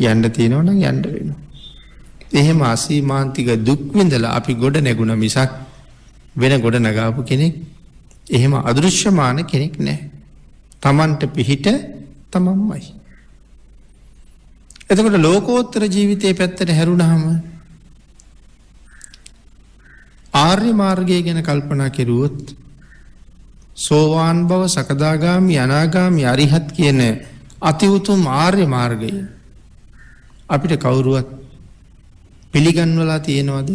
යන්න තියෙනවා නම් යන්න වෙනවා. එහෙම අසීමාන්තික දුක් විඳලා අපි ගොඩ නැගුණ මිසක් වෙන ගොඩ නගාපු කෙනෙක් එහෙම අදෘශ්‍යමාන කෙනෙක් නැහැ. Tamanට පිහිට තමන්මයි. එතකොට ලෝකෝත්තර ජීවිතයේ පැත්තට හැරුණාම ආර්ය මාර්ගය ගැන කල්පනා කෙරුවොත් සෝවාන් බව සකදාගාමි අනාගාමි අරිහත් කියන අති උතුම් ආර්ය මාර්ගය අපිට කවුරුවත් පිළිගන්වලා තියෙනවද?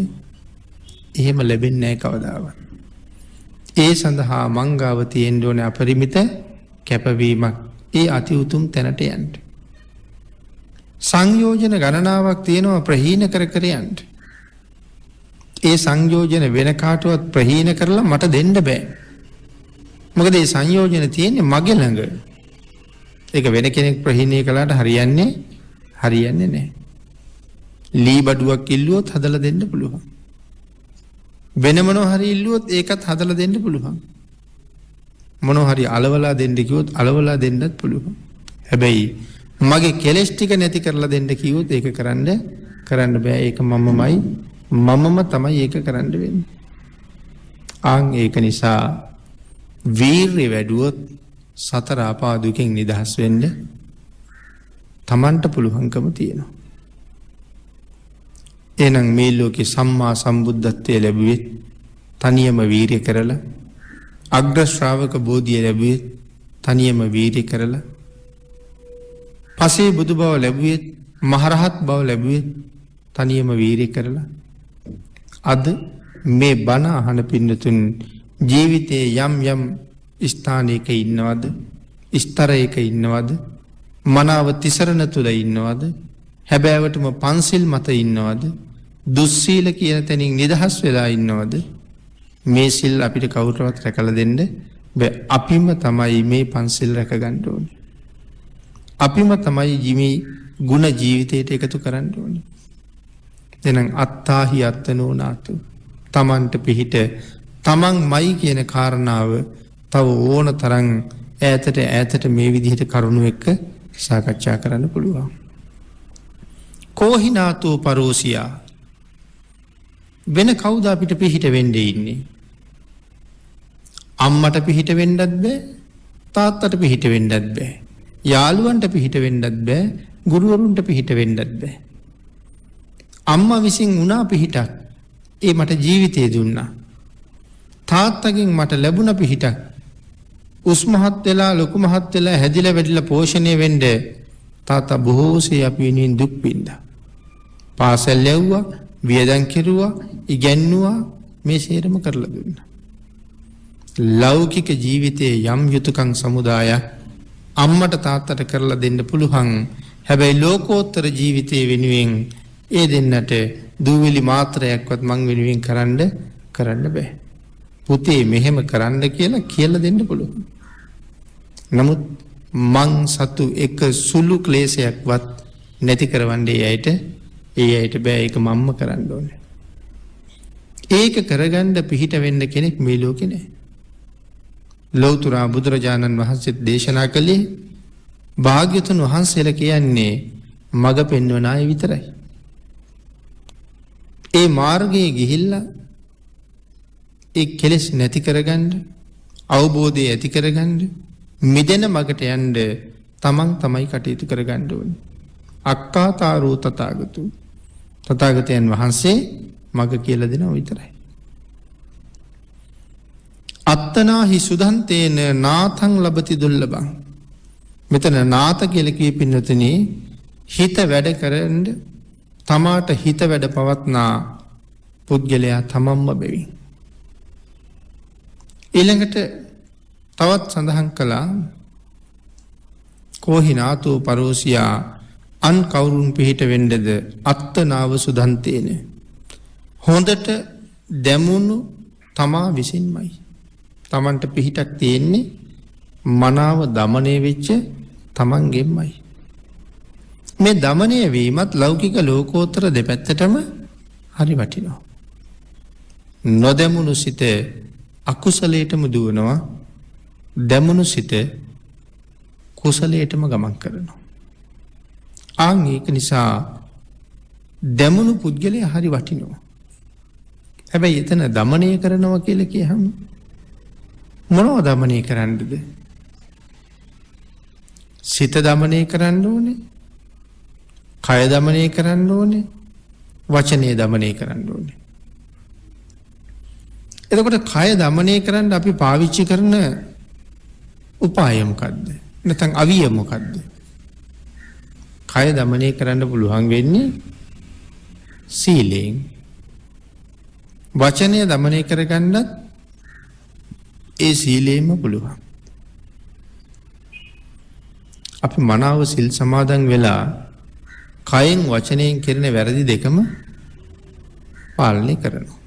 එහෙම ලැබෙන්නේ නැහැ කවදාවත්. ඒ සඳහා මංගාව තියෙන්න ඕනේ අපරිමිත කැපවීමක් ඒ අති උතුම් තැනට යන්න. සංයෝජන ගණනාවක් තියෙනවා ප්‍රහීන කර කර යන්න. ඒ සංයෝජන වෙන කාටවත් ප්‍රහීන කරලා මට දෙන්න බෑ. මොකද මේ සංයෝජන තියෙන්නේ මගේ ළඟ. ඒක වෙන කෙනෙක් ප්‍රහීනය කළාට හරියන්නේ නැහැ. ලී බඩුවක් ඉල්ලුවොත් හදලා දෙන්න පුළුවන්. වෙන මොනවා හරි ඉල්ලුවොත් ඒකත් හදලා දෙන්න පුළුවන්. මොනවා හරි අලවලා දෙන්න කිව්වොත් අලවලා දෙන්නත් පුළුවන්. හැබැයි මගේ කෙලෙස් ටික නැති කරලා දෙන්න කිව්වොත් ඒක කරන්න බෑ. ඒක මමම තමයි ඒක කරන්න වෙන්නේ. ඒක නිසා වීර්ය වැඩුවොත් සතර අපා දුකෙන් නිදහස් වෙන්න Tamanට පුළුවන්කම තියෙනවා. එහෙනම් මේ ලෝකේ සම්මා සම්බුද්ධත්වයේ ලැබුවේ තනියම වීර්ය කරලා, අග්‍ර ශ්‍රාවක බෝධිය ලැබුවේ තනියම වීර්ය කරලා, පසේ බුදු බව ලැබුවේ, මහරහත් බව ලැබුවේ තනියම වීර්ය කරලා. අද මේ බණ අහන පින්නතුන් ජීවිතයේ යම් ස්ථානයක ඉන්නවද? ස්තරයක ඉන්නවද? මනාව තිසරණ තුල ඉන්නවද? හැබෑවටම පන්සිල් මත ඉන්නවද? දුස්සීල කියන තැනින් නිදහස් වෙලා ඉන්නවද? මේ සිල් අපිට කවුරුවත් රැකලා දෙන්න බෑ. අපිම තමයි මේ පන්සිල් රැක ගන්න ඕනේ. අපිම තමයි ජීවි ගුණ ජීවිතයට එකතු කරන්න ඕනේ. එහෙනම් අත්තාහි අත්තනෝනාතු තමන්ට පිහිට තමන්මයි කියන කාරණාව තව ඕන තරම් ඈතට මේ විදිහට කරුණු එක්ක සාකච්ඡා කරන්න පුළුවන්. කෝහිනාතෝ පරෝසියා වෙන කවුද අපිට පිහිට වෙන්නේ ඉන්නේ? අම්මට පිහිට වෙන්නත් බෑ, තාත්තට පිහිට වෙන්නත් බෑ, යාළුවන්ට පිහිට වෙන්නත් බෑ, ගුරුවරුන්ට පිහිට වෙන්නත් බෑ. අම්මා විසින් උනා පිහිටක්. ඒ මට ජීවිතය දුන්නා. තාත්තගෙන් මට ලැබුණ පිහිටක්. උස් මහත් වෙලා ලොකු මහත් වෙලා හැදිලා වැඩිලා පෝෂණය වෙන්න තාත්තා බොහෝසේ අපි වෙනුවෙන් දුක් විඳා. පාසල් යවුවා, වියදම් කෙරුවා, ඉගැන්නුවා, මේ සේරම කරලා දුන්නා. ලෞකික ජීවිතයේ යම් යුතුයකම් සමුදායක් අම්මට තාත්තට කරලා දෙන්න පුළුවන්. හැබැයි ලෝකෝත්තර ජීවිතයේ වෙනුවෙන් ඒ දෙන්නට දූවිලි මාත්‍රයක්වත් මං වෙනුවෙන් කරන්න බෑ. පුතේ මෙහෙම කරන්න කියලා දෙන්න පුළුවන්. නමුත් මං සතු එක සුළු ක්ලේශයක්වත් නැති කරවන්නේ ඒ අයට බෑ. ඒක මම්ම කරන්න ඕනේ. ඒක කරගන්න පිහිට වෙන්න කෙනෙක් මේ ලෝකේ නැහැ. ලෞතර බුදුරජාණන් වහන්සේ දේශනා කළේ භාග්‍යතුන් වහන්සේලා කියන්නේ මඟ පෙන්වන අය විතරයි. ඒ මාර්ගයේ ගිහිල්ලා ඒ කෙලෙස් නැති කරගන්න, අවබෝධය ඇති කරගන්න, මිදෙන මගට යන්න තමන් තමයි කටයුතු කරගන්න ඕනේ. අක්කාතාරෝ තථාගතෝ තථාගතයන් වහන්සේ මඟ කියලා දෙනවා විතරයි. අත්තනාහි සුදන්තේන නාතං ලබති දුර්ලභං. මෙතන නාත කියලා කිය පින්නතුනේ හිත වැඩ කරන්න තමාට හිත වැඩ පවත්නා පුද්ගලයා තමන්ම බැවින්. ඊළඟට තවත් සඳහන් කළා කෝහිනාතෝ පරෝසියා අන් කවුරුන් පිහිට වෙන්නද අත්තනාව සුදන්තේන හොඳට දැමුණු තමා විසින්මයි. තමන්ට පිහිටක් තියෙන්නේ මනාව දමණය වෙච්ච තමන්ගෙන්මයි. මේ දමණය වීමත් ලෞකික ලෝකෝත්තර දෙපැත්තටම හරි වටිනවා. නොදැමුණු සිත අකුසලයටම දුවනවා. දැමුණු සිත කුසලයටම ගමන් කරනවා. ආන් ඒක නිසා දැමුණු පුද්ගලයා හරි වටිනවා. හැබැයි එතන දමනය කරනවා කියලා කියහම මොනව දමනය කරන්නද? සිත දමනය කරන්න ඕනේ. කය දමනය කරන්න ඕනේ. වචනය දමනය කරන්න ඕනේ. එතකොට කය දමනය කරන්න අපි පාවිච්චි කරන උපාය මොකද්ද? නැත්නම් අවිය මොකද්ද? කය දමනය කරන්න පුළුවන් වෙන්නේ සීලයෙන්. වචනය දමනය කරගන්නත් ඒ සීලයෙන්ම පුළුවන්. අපි මනාව සිල් සමාදන් වෙලා කයෙන් වචනයෙන් කරන වැරදි දෙකම පාලනය කරනවා.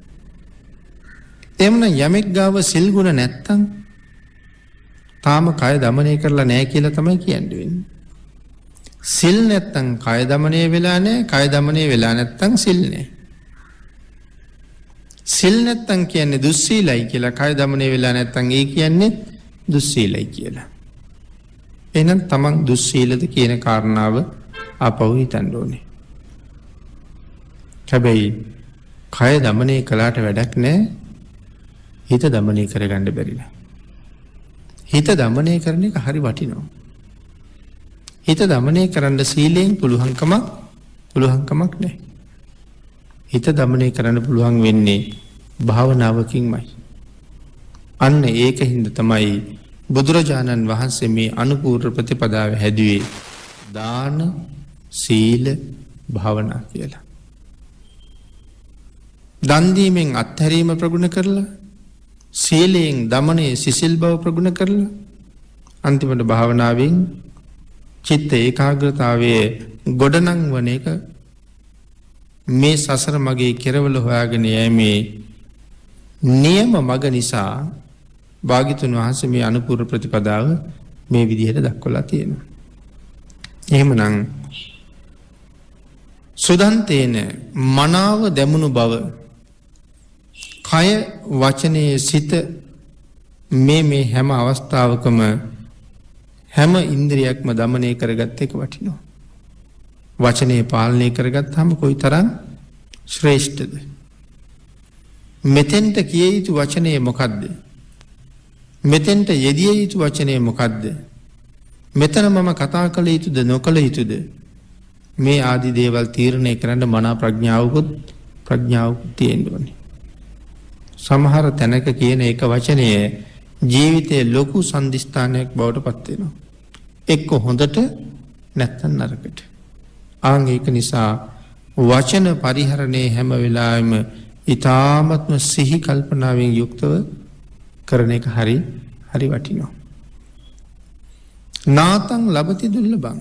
එමනම් යමෙක් ගාව සිල් ගුණ නැත්තම් තාම කය දමනය කරලා නැහැ කියලා තමයි කියන්නේ. සිල් නැත්තම් කය දමනය වෙලා නැහැ, කය දමනය වෙලා නැත්තම් සිල් නැහැ. සිල් නැත්තම් කියන්නේ දුස්සීලයි කියලා, කය දමනය වෙලා නැත්තම් ඒ කියන්නේ දුස්සීලයි කියලා. එහෙනම් තමන් දුස්සීලද කියන කාරණාව ආපහු හිතන්න ඕනේ. හැබැයි කය දමනය කළාට වැඩක් නැහැ. හිත දමනය කරගන්න බැරිලා. හිත දමනය කරන එක හරි වටිනවා. හිත දමනය කරන්න සීලයෙන් පුළුවන්කමක් නැහැ. හිත දමනය කරන්න පුළුවන් වෙන්නේ භාවනාවකින්මයි. අන්න ඒකින්ද තමයි බුදුරජාණන් වහන්සේ මේ අනුපූර්ව ප්‍රතිපදාව හැදුවේ දාන, සීල, භාවනා කියලා. දන් දීමෙන් අත්හැරීම ප්‍රගුණ කරලා, සීලයෙන් දමනයේ සිසිල් බව ප්‍රගුණ කරලා, අන්තිමට භාවනාවෙන් චිත්ත ඒකාග්‍රතාවයේ ගොඩනංවන එක මේ සසර මගේ කෙරවල හොයාගෙන යෑමේ නියම මග නිසා භාග්‍යතුන් වහන්සේ මේ අනුපූර්ව ප්‍රතිපදාව මේ විදිහට දක්වලා තියෙනවා. එහෙමනම් සුදන්තේන මනාව දැමුණු බව, කය වචනයේ සිත මේ හැම අවස්ථාවකම හැම ඉන්ද්‍රියක්ම දමනය කරගත්ත එක වටිනවා. වචනේ පාලනය කරගත්තාම කොයිතරම් ශ්‍රේෂ්ඨද? මෙතෙන්ට කිය යුතු වචනේ මොකද්ද? මෙතෙන්ට යෙදිය යුතු වචනේ මොකද්ද? මෙතන මම කතා කළ යුතුද නොකළ යුතුද? මේ ආදී දේවල් තීරණය කරන්න මනා ප්‍රඥාවකුත් තියෙන්න ඕනේ. සමහර තැනක කියන එක වචනය ජීවිතයේ ලොකු සම්දිස්ථානයක් බවට පත් වෙනවා. එක්ක හොඳට නැත්නම් නරකට. ආන් ඒක නිසා වචන පරිහරණය හැම වෙලාවෙම ඊ타ත්ම සිහි කල්පනාවෙන් යුක්තව කරන එක හරි වටිනවා. නාතං ලබති දුර්ලභං.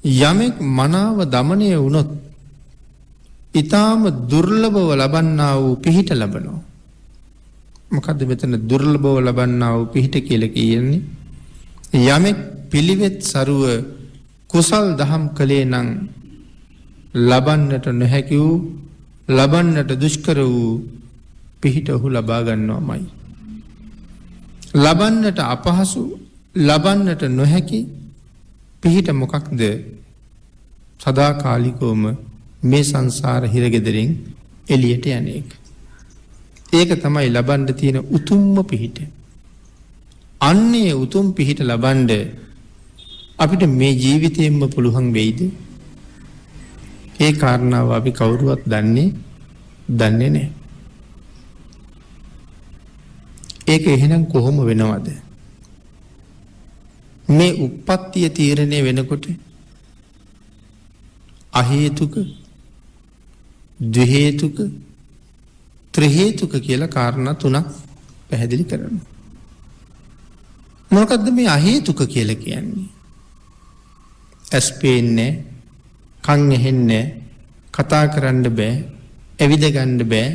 යමෙක් මනාව දමනය වුණොත් ඊ타ම දුර්ලභව ලබන්නා වූ පිහිට ලබනවා. මොකද්ද මෙතන දුර්ලභව ලබන්නා වූ පිහිට කියලා කියන්නේ? යමෙක් පිළිවෙත් සරුව කුසල් දහම් කලේ නම් ලබන්නට නොහැකි වූ, ලබන්නට දුෂ්කර වූ පිහිට ඔහු ලබා ගන්නවාමයි. ලබන්නට අපහසු, ලබන්නට නොහැකි පිහිට මොකක්ද? සදාකාලිකවම මේ සංසාර හිරගෙදරින් එළියට යන එක. ඒක තමයි ලබන්න තියෙන උතුම්ම පිහිට. අන්නේ උතුම් පිහිට ලබන්න අපිට මේ ජීවිතයෙන්ම පුළුවන් වෙයිද? ඒ කාරණාව අපි කවුරුවත් දන්නේ නැහැ. ඒක එහෙනම් කොහොම වෙනවද? මේ උප්පත්තිය තීරණය වෙනකොට අහේතුක, ද්විහේතුක, ත්‍රිහේතුක කියලා කාරණා තුනක් පැහැදිලි කරනවා. මොකද්ද මේ අහේතුක කියලා කියන්නේ? ඇස් පේන්නේ, කන් ඇහෙන්නේ, කතා කරන්න බෑ, ඇවිද ගන්න බෑ.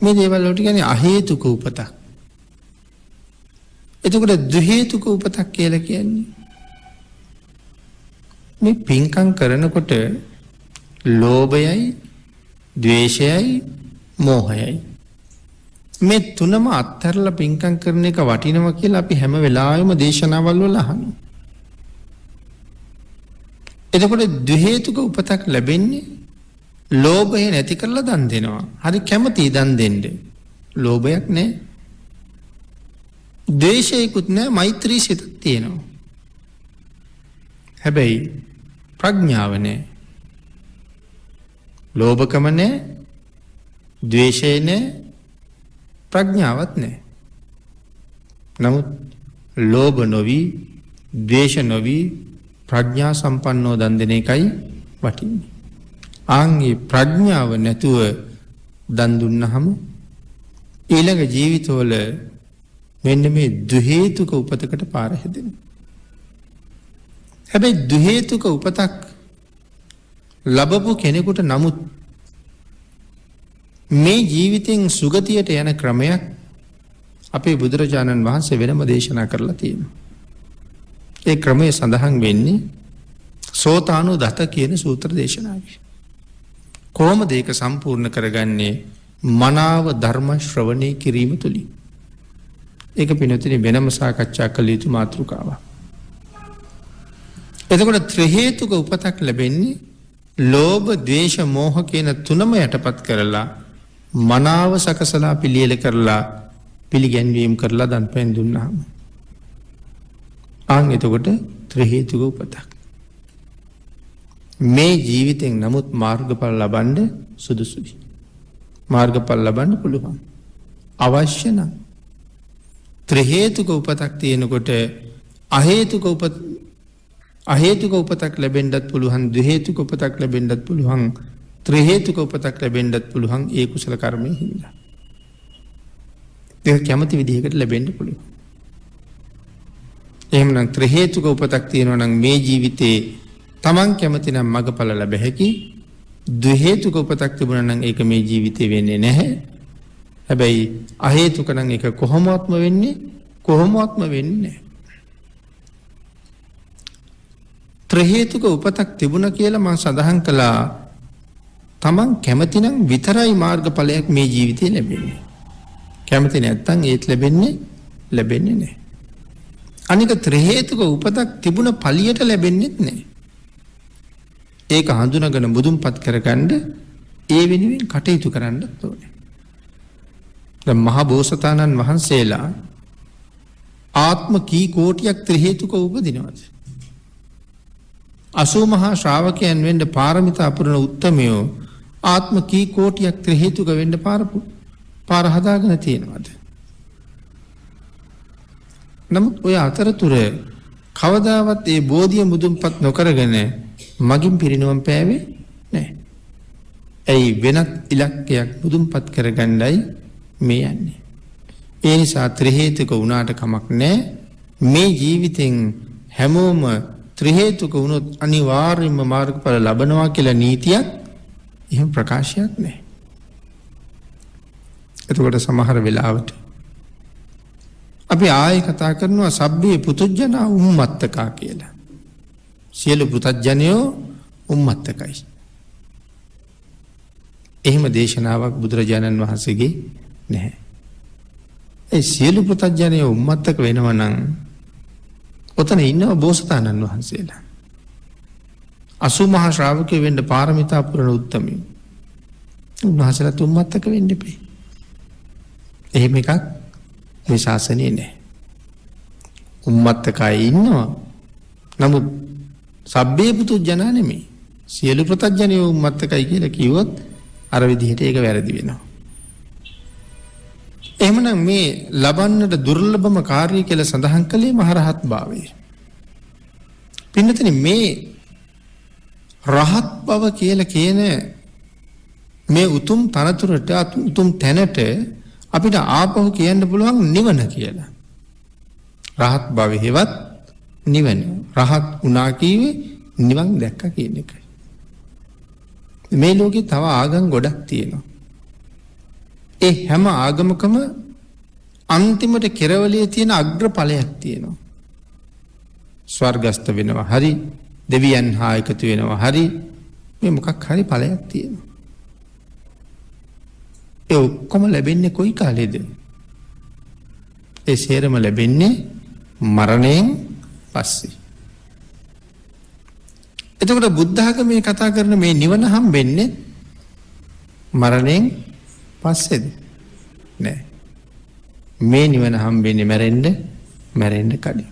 මේ දේවල් වලට කියන්නේ අහේතුක උපතක්. එතකොට ද්විහේතුක උපතක් කියලා කියන්නේ මේ පින්කම් කරනකොට ලෝභයයි ද්වේෂයයි, මෝහයයි. මේ තුනම අත්හැරලා පින්කම් කරන එක වටිනවා කියලා අපි හැම වෙලාවෙම දේශනාවල් වල අහනවා. එතකොට ද්වේහේතුක උපතක් ලැබෙන්නේ ලෝභය නැති කරලා දන් දෙනවා. හරි කැමතියි දන් දෙන්න. ලෝභයක් නැහැ. ද්වේෂයකුත් නැහැ, මෛත්‍රී සිතක් තියෙනවා. හැබැයි ප්‍රඥාව නැහැ. ලෝභකම නැහැ, ද්වේෂය නැහැ, ප්‍රඥාවක් නැහැ. නමුත් ලෝභ නොවි, ද්වේෂ නොවි, ප්‍රඥා සම්පන්නව දන් දෙන එකයි වටින්නේ. ආන්ගේ ප්‍රඥාව නැතුව දන් දුන්නහම ඊළඟ ජීවිතවල මෙන්න මේ ද්වේහේතුක උපතකට පාර හැදෙනවා. හැබැයි ද්වේහේතුක උපතක් ලැබපු කෙනෙකුට නමුත් මේ ජීවිතෙන් සුගතියට යන ක්‍රමයක් අපේ බුදුරජාණන් වහන්සේ වෙනම දේශනා කරලා තියෙනවා. ඒ ක්‍රමය සඳහන් වෙන්නේ සෝතානුදත කියන සූත්‍ර දේශනාවේ. කොහොමද ඒක සම්පූර්ණ කරගන්නේ? මනාව ධර්ම ශ්‍රවණය කිරීම තුලින්. ඒක පිනතුනේ වෙනම සාකච්ඡා කළ යුතු මාතෘකාවක්. එතකොට ත්‍රි හේතුක උපතක් ලැබෙන්නේ ලෝභ, ද්වේෂ, මෝහ කියන තුනම යටපත් කරලා මනාව සකසලා පිළියෙල කරලා පිළිගැන්වීම කරලා දන් පෙන් දුන්නාම. ආන් එතකොට ත්‍රි හේතුක උපතක්. මේ ජීවිතෙන් නමුත් මාර්ගඵල ලබන්න සුදුසුයි. මාර්ගඵල ලබන්න පුළුවන්. අවශ්‍ය නම් ත්‍රි හේතුක උපතක් තියෙනකොට අහේතුක උපතක් ලැබෙන්නත් පුළුවන්, ද්වේහේතුක උපතක් ලැබෙන්නත් පුළුවන්, ත්‍රි හේතුක උපතක් ලැබෙන්නත් පුළුවන් ඒ කුසල කර්මයෙන් හින්දා. ඒක කැමති විදිහකට ලැබෙන්න පුළුවන්. එහෙමනම් ත්‍රි හේතුක උපතක් තියෙනවා නම් මේ ජීවිතේ තමන් කැමති නම් මගඵල ලැබ හැකි. ද්වේහේතුක උපතක් තිබුණා නම් ඒක මේ ජීවිතේ වෙන්නේ නැහැ. හැබැයි අහේතුක නම් ඒක කොහොමවත්ම වෙන්නේ නැහැ. ත්‍රි හේතුක උපතක් තිබුණා කියලා මම සඳහන් කළා. තමන් කැමති නම් විතරයි මාර්ගඵලයක් මේ ජීවිතේ ලැබෙන්නේ. කැමති නැත්නම් ඒත් ලැබෙන්නේ නැහැ. අනික ත්‍රි හේතුක උපතක් තිබුණ පළියට ලැබෙන්නේ නැහැ. ඒක හඳුනාගෙන මුදුන්පත් කරගන්න ඒ වෙනුවෙන් කටයුතු කරන්නත් ඕනේ. දැන් මහ බෝසතාණන් වහන්සේලා ආත්ම කී කෝටියක් ත්‍රි හේතුක උපදිනවද? 80 මහා ශ්‍රාවකයන් වෙන්න පාරමිතා පුරන උත්තමයෝ ආත්ම කී කෝටියක් ත්‍රි හේතුක වෙන්න පාර හදාගෙන තියෙනවද? නමුත් ඔය අතරතුර කවදාවත් ඒ බෝධිය මුදුන්පත් නොකරගෙන මගින් පිරිනවම් පෑවේ නැහැ. ඇයි? වෙනත් ඉලක්කයක් මුදුන්පත් කරගන්නයි මේ යන්නේ. ඒ නිසා ත්‍රි හේතුක වුණාට කමක් නැහැ. මේ ජීවිතෙන් හැමෝම ත්‍රි හේතුක වුණොත් අනිවාර්යයෙන්ම මාර්ගඵල ලබනවා කියලා නීතියක් එහෙම ප්‍රකාශයක් නැහැ. එතකොට සමහර වෙලාවට අපි ආයෙ කතා කරනවා සබ්බේ පුතුජනා උම්මත්තකා කියලා. සියලු පුතඥයෝ උම්මත්තකයි. එහෙම දේශනාවක් බුදුරජාණන් වහන්සේගේ නැහැ. ඒ සියලු පුතඥයෝ උම්මත්තක වෙනවා නම් ඔතන ඉන්නව බෝසතාණන් වහන්සේලා. 80 මහා ශ්‍රාවකයෝ වෙන්න පාරමිතා පුරන උත්තමයෝ. උන්වහන්සේලා උම්මත්තක වෙන්න එපේ. එහෙම එකක් මේ ශාසනයේ නැහැ. උම්මත්තකයි ඉන්නවා. නමුත් සබ්බේ පුතුජනා නෙමෙයි. සියලු පුතඥයෝ උම්මත්තකයි කියලා කිව්වොත් අර විදිහට ඒක වැරදි වෙනවා. එහෙමනම් මේ ලබන්නට දුර්ලභම කාර්යය කියලා සඳහන් කළේ මහරහත් භාවය. පින්නතනි මේ රහත් බව කියලා කියන මේ උතුම් තනතුරට උතුම් තැනට අපිට ආපහු කියන්න පුළුවන් නිවන කියලා. රහත් භවෙහිවත් නිවන. රහත් වුණා කීවේ නිවන් දැක්ක කියන එකයි. මේ ලෝකේ තව ආගම් ගොඩක් තියෙනවා. ඒ හැම ආගමකම අන්තිමට කෙරවලේ තියෙන අග්‍රඵලයක් තියෙනවා. ස්වර්ගස්ත වෙනවා හරි, දෙවියන් හා එකතු වෙනවා හරි, මේ මොකක් හරි ඵලයක් තියෙනවා. ඒ ඔක්කොම ලැබෙන්නේ කොයි කාලෙද? ඒ සේරම ලැබෙන්නේ මරණයෙන් පස්සේ. එතකොට බුද්ධ ආගමේ කතා කරන මේ නිවන හම්බෙන්නේ මරණයෙන් පස්සේද? නෑ. මේ නිවන හම්බෙන්නේ මැරෙන්න කලින්.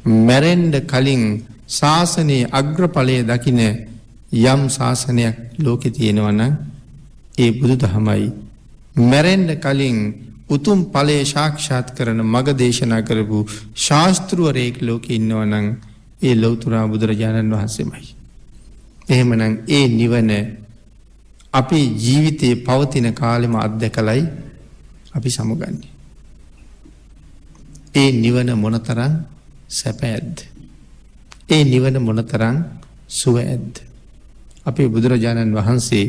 මැරෙන්න කලින් ශාසනයේ අග්‍රඵලයේ දකින්න යම් ශාසනයක් ලෝකේ තියෙනවා නම් ඒ බුදුදහමයි. මැරෙන්න කලින් උතුම් ඵලයේ සාක්ෂාත් කරන මග දේශනා කරපු ශාස්ත්‍රවරයෙක් ලෝකේ ඉන්නවා නම් ඒ ලෞතර බුදුරජාණන් වහන්සේමයි. එහෙමනම් ඒ නිවන අපේ ජීවිතේ පවතින කාලෙම අත්දැකලයි අපි සමුගන්නේ. ඒ නිවන මොනතරම් සැපයක්ද? ඒ නිවන මොනතරම් සුවයක්ද? අපේ බුදුරජාණන් වහන්සේ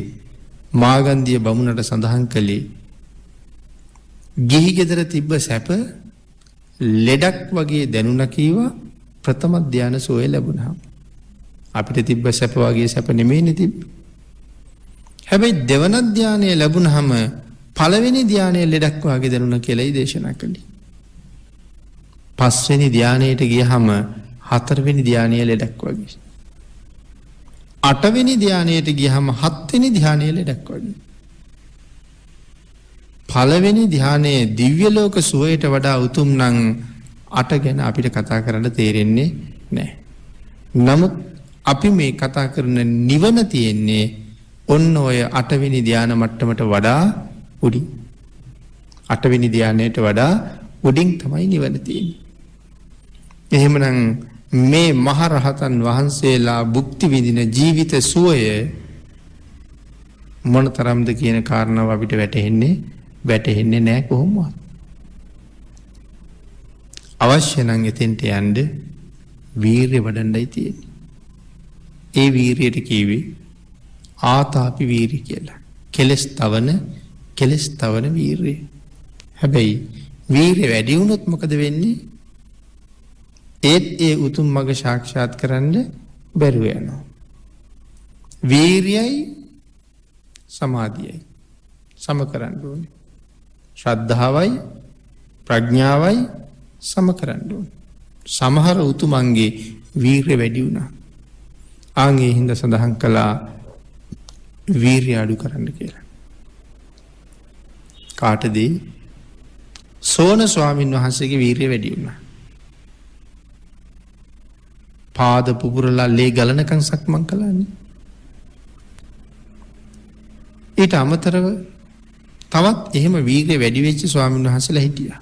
මාගන්ධිය බමුණට සඳහන් කළේ ගිහි ගෙදර තිබ්බ සැප ලෙඩක් වගේ දැනුණා කීවා ප්‍රථම ධානය සෝය ලැබුණා. අපිට තිබ්බ සැප වගේ සැප නෙමෙයිනේ තිබ්බේ. හැබැයි දෙවන ධානය ලැබුණාම පළවෙනි ධානය ලෙඩක් වගේ දැනුණා කියලායි දේශනා කළේ. පස්වෙනි ධානයට ගියහම හතරවෙනි ධානය ලෙඩක් වගේ. අටවෙනි ධානයට ගියහම හත්වෙනි ධානය ලෙඩක් වගේ. පළවෙනි ධානයේ දිව්‍ය ලෝක සුවයට වඩා උතුම් නම් අට ගැන අපිට කතා කරන්න තේරෙන්නේ නැහැ. නමුත් අපි මේ කතා කරන නිවන තියෙන්නේ ඔන්න ඔය අටවෙනි ධාන මට්ටමට වඩා උඩින්. අටවෙනි ධානයට වඩා උඩින් තමයි නිවන තියෙන්නේ. එහෙමනම් මේ මහරහතන් වහන්සේලා භුක්ති විඳින ජීවිත සුවය මොනතරම්ද කියන කාරණාව අපිට වැටහෙන්නේ නැහැ කොහොමවත්. අවශ්‍ය නම් එතෙන්ට යන්න වීරිය වඩන්නයි තියෙන්නේ. ඒ වීරියට කියවේ ආතාපි වීරිය කියලා. කෙලස් තවන වීරිය. හැබැයි වීරිය වැඩි වුණොත් මොකද වෙන්නේ? ඒත් ඒ උතුම් මඟ සාක්ෂාත් කරන්න බැරුව යනවා. වීරියයි සමාධියයි සම කරන්න ඕනේ. ශ්‍රද්ධාවයි ප්‍රඥාවයි සම කරන්න ඕනේ. සමහර උතුමන්ගේ වීරිය වැඩි වුණා. ආන්ගේ හින්දා සඳහන් කළා වීරිය අඩු කරන්න කියලා. කාටද? සෝන ස්වාමීන් වහන්සේගේ වීරිය වැඩි වුණා. පාද පුපුරලා ලේ ගලනකන් සක්මන් කළානේ. ඊට අමතරව තවත් එහෙම වීරිය වැඩි වෙච්ච ස්වාමීන් වහන්සේලා හිටියා.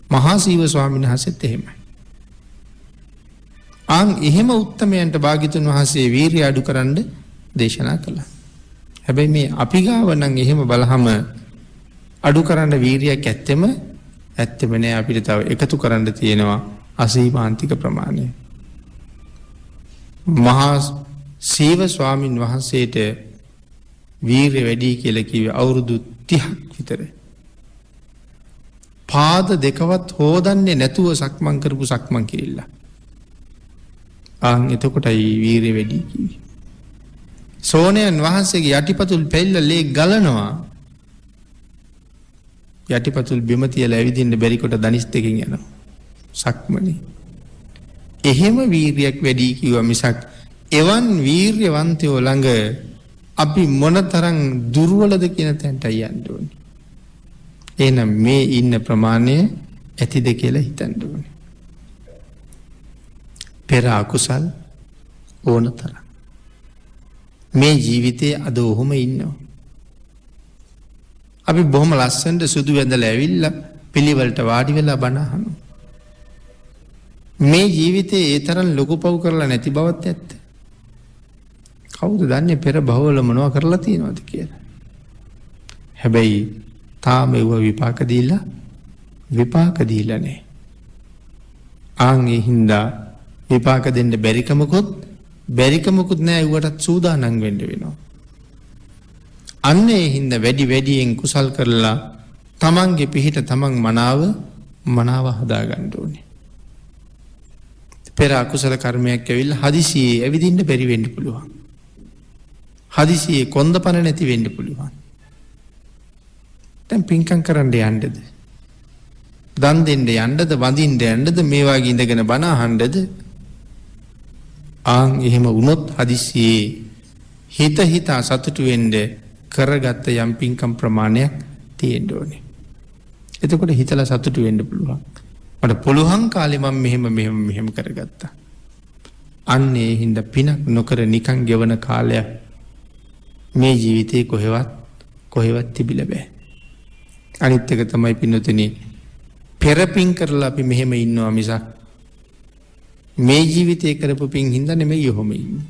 මහා සීව ස්වාමීන් වහන්සේත් එහෙමයි. එහෙම උත්තමයන්ට භාග්‍යතුන් වහන්සේ වීරිය අඩු කරන්න දේශනා කළා. හැබැයි මේ අපි ගාව නම් එහෙම බලහම අඩු කරන්න වීරියක් ඇත්තෙම නෑ. අපිට තව එකතු කරන්න තියෙනවා අසීමාන්තික ප්‍රමාණය. මහා සීව ස්වාමීන් වහන්සේට වීරිය වැඩි කියලා කිව්වේ අවුරුදු 30ක් විතර. පාද දෙකවත් හොදන්නේ නැතුව සක්මන් කරපු සක්මන් කිරිල්ල. එතකොටයි වීරිය වැඩි කිව්වේ. සෝනයන් වහන්සේගේ යටිපතුල් පෙල්ල ලේ ගලනවා. යටිපතුල් බිම තියලා ඇවිදින්න බැරි කොට දනිස් දෙකකින් යනවා. සක්මනේ. එහෙම වීරියක් වැඩි කිව්වා මිසක් එවන් වීර්යවන්තයෝ ළඟ අපි මොනතරම් දුර්වලද කියන තැනට යන්න ඕනේ. එහෙනම් මේ ඉන්න ප්‍රමාණය ඇතිද කියලා හිතන්න ඕනේ. පෙර අකුසල් ඕනතරම්. මේ ජීවිතයේ අද ඔහොම ඉන්නවා. අපි බොහොම ලස්සනට සුදු වැඳලා ඇවිල්ලා පිළිවෙලට වාඩි වෙලා බණ අහනවා. මේ ජීවිතේ ඒ තරම් ලොකු පව් කරලා නැති බවත් ඇත්ත. කවුද දන්නේ පෙර භවවල මොනව කරලා තියෙනවද කියලා. හැබැයි තාම ඒව විපාක දීලා නැහැ. ඒ හින්දා විපාක දෙන්න බැරිකමකුත් නෑ. ඒවටත් සූදානම් වෙන්න වෙනවා. අන්න ඒ හින්දා වැඩියෙන් කුසල් කරලා තමන්ගේ පිහිට තමන් මනාව හදා ගන්න ඕනේ. පෙර අකුසල කර්මයක් ඇවිල්ලා හදිසියේ ඇවිදින්න බැරි වෙන්න පුළුවන්. හදිසියේ කොන්දපණ නැති වෙන්න පුළුවන්. දැන් පින්කම් කරන්න යන්නද? දන් දෙන්න යන්නද? වඳින්න යන්නද? මේ වගේ ඉඳගෙන බණ අහන්නද? එහෙම වුණොත් හදිස්සියේ හිත සතුටු වෙන්න කරගත්ත යම් පින්කම් ප්‍රමාණයක් තියෙන්න ඕනේ. එතකොට හිතලා සතුටු වෙන්න පුළුවන්. මට පුළුවන් කාලේ මම මෙහෙම කරගත්තා. අන්න ඒ හින්දා පිනක් නොකර නිකන් ගෙවන කාලයක් මේ ජීවිතේ කොහෙවත් තිබිලා බෑ. අනිත් එක තමයි පින්නතුනි පෙර පින් කරලා අපි මෙහෙම ඉන්නවා මිසක් මේ ජීවිතේ කරපු පින් හින්දා නෙමෙයි ඔහොම ඉන්නේ.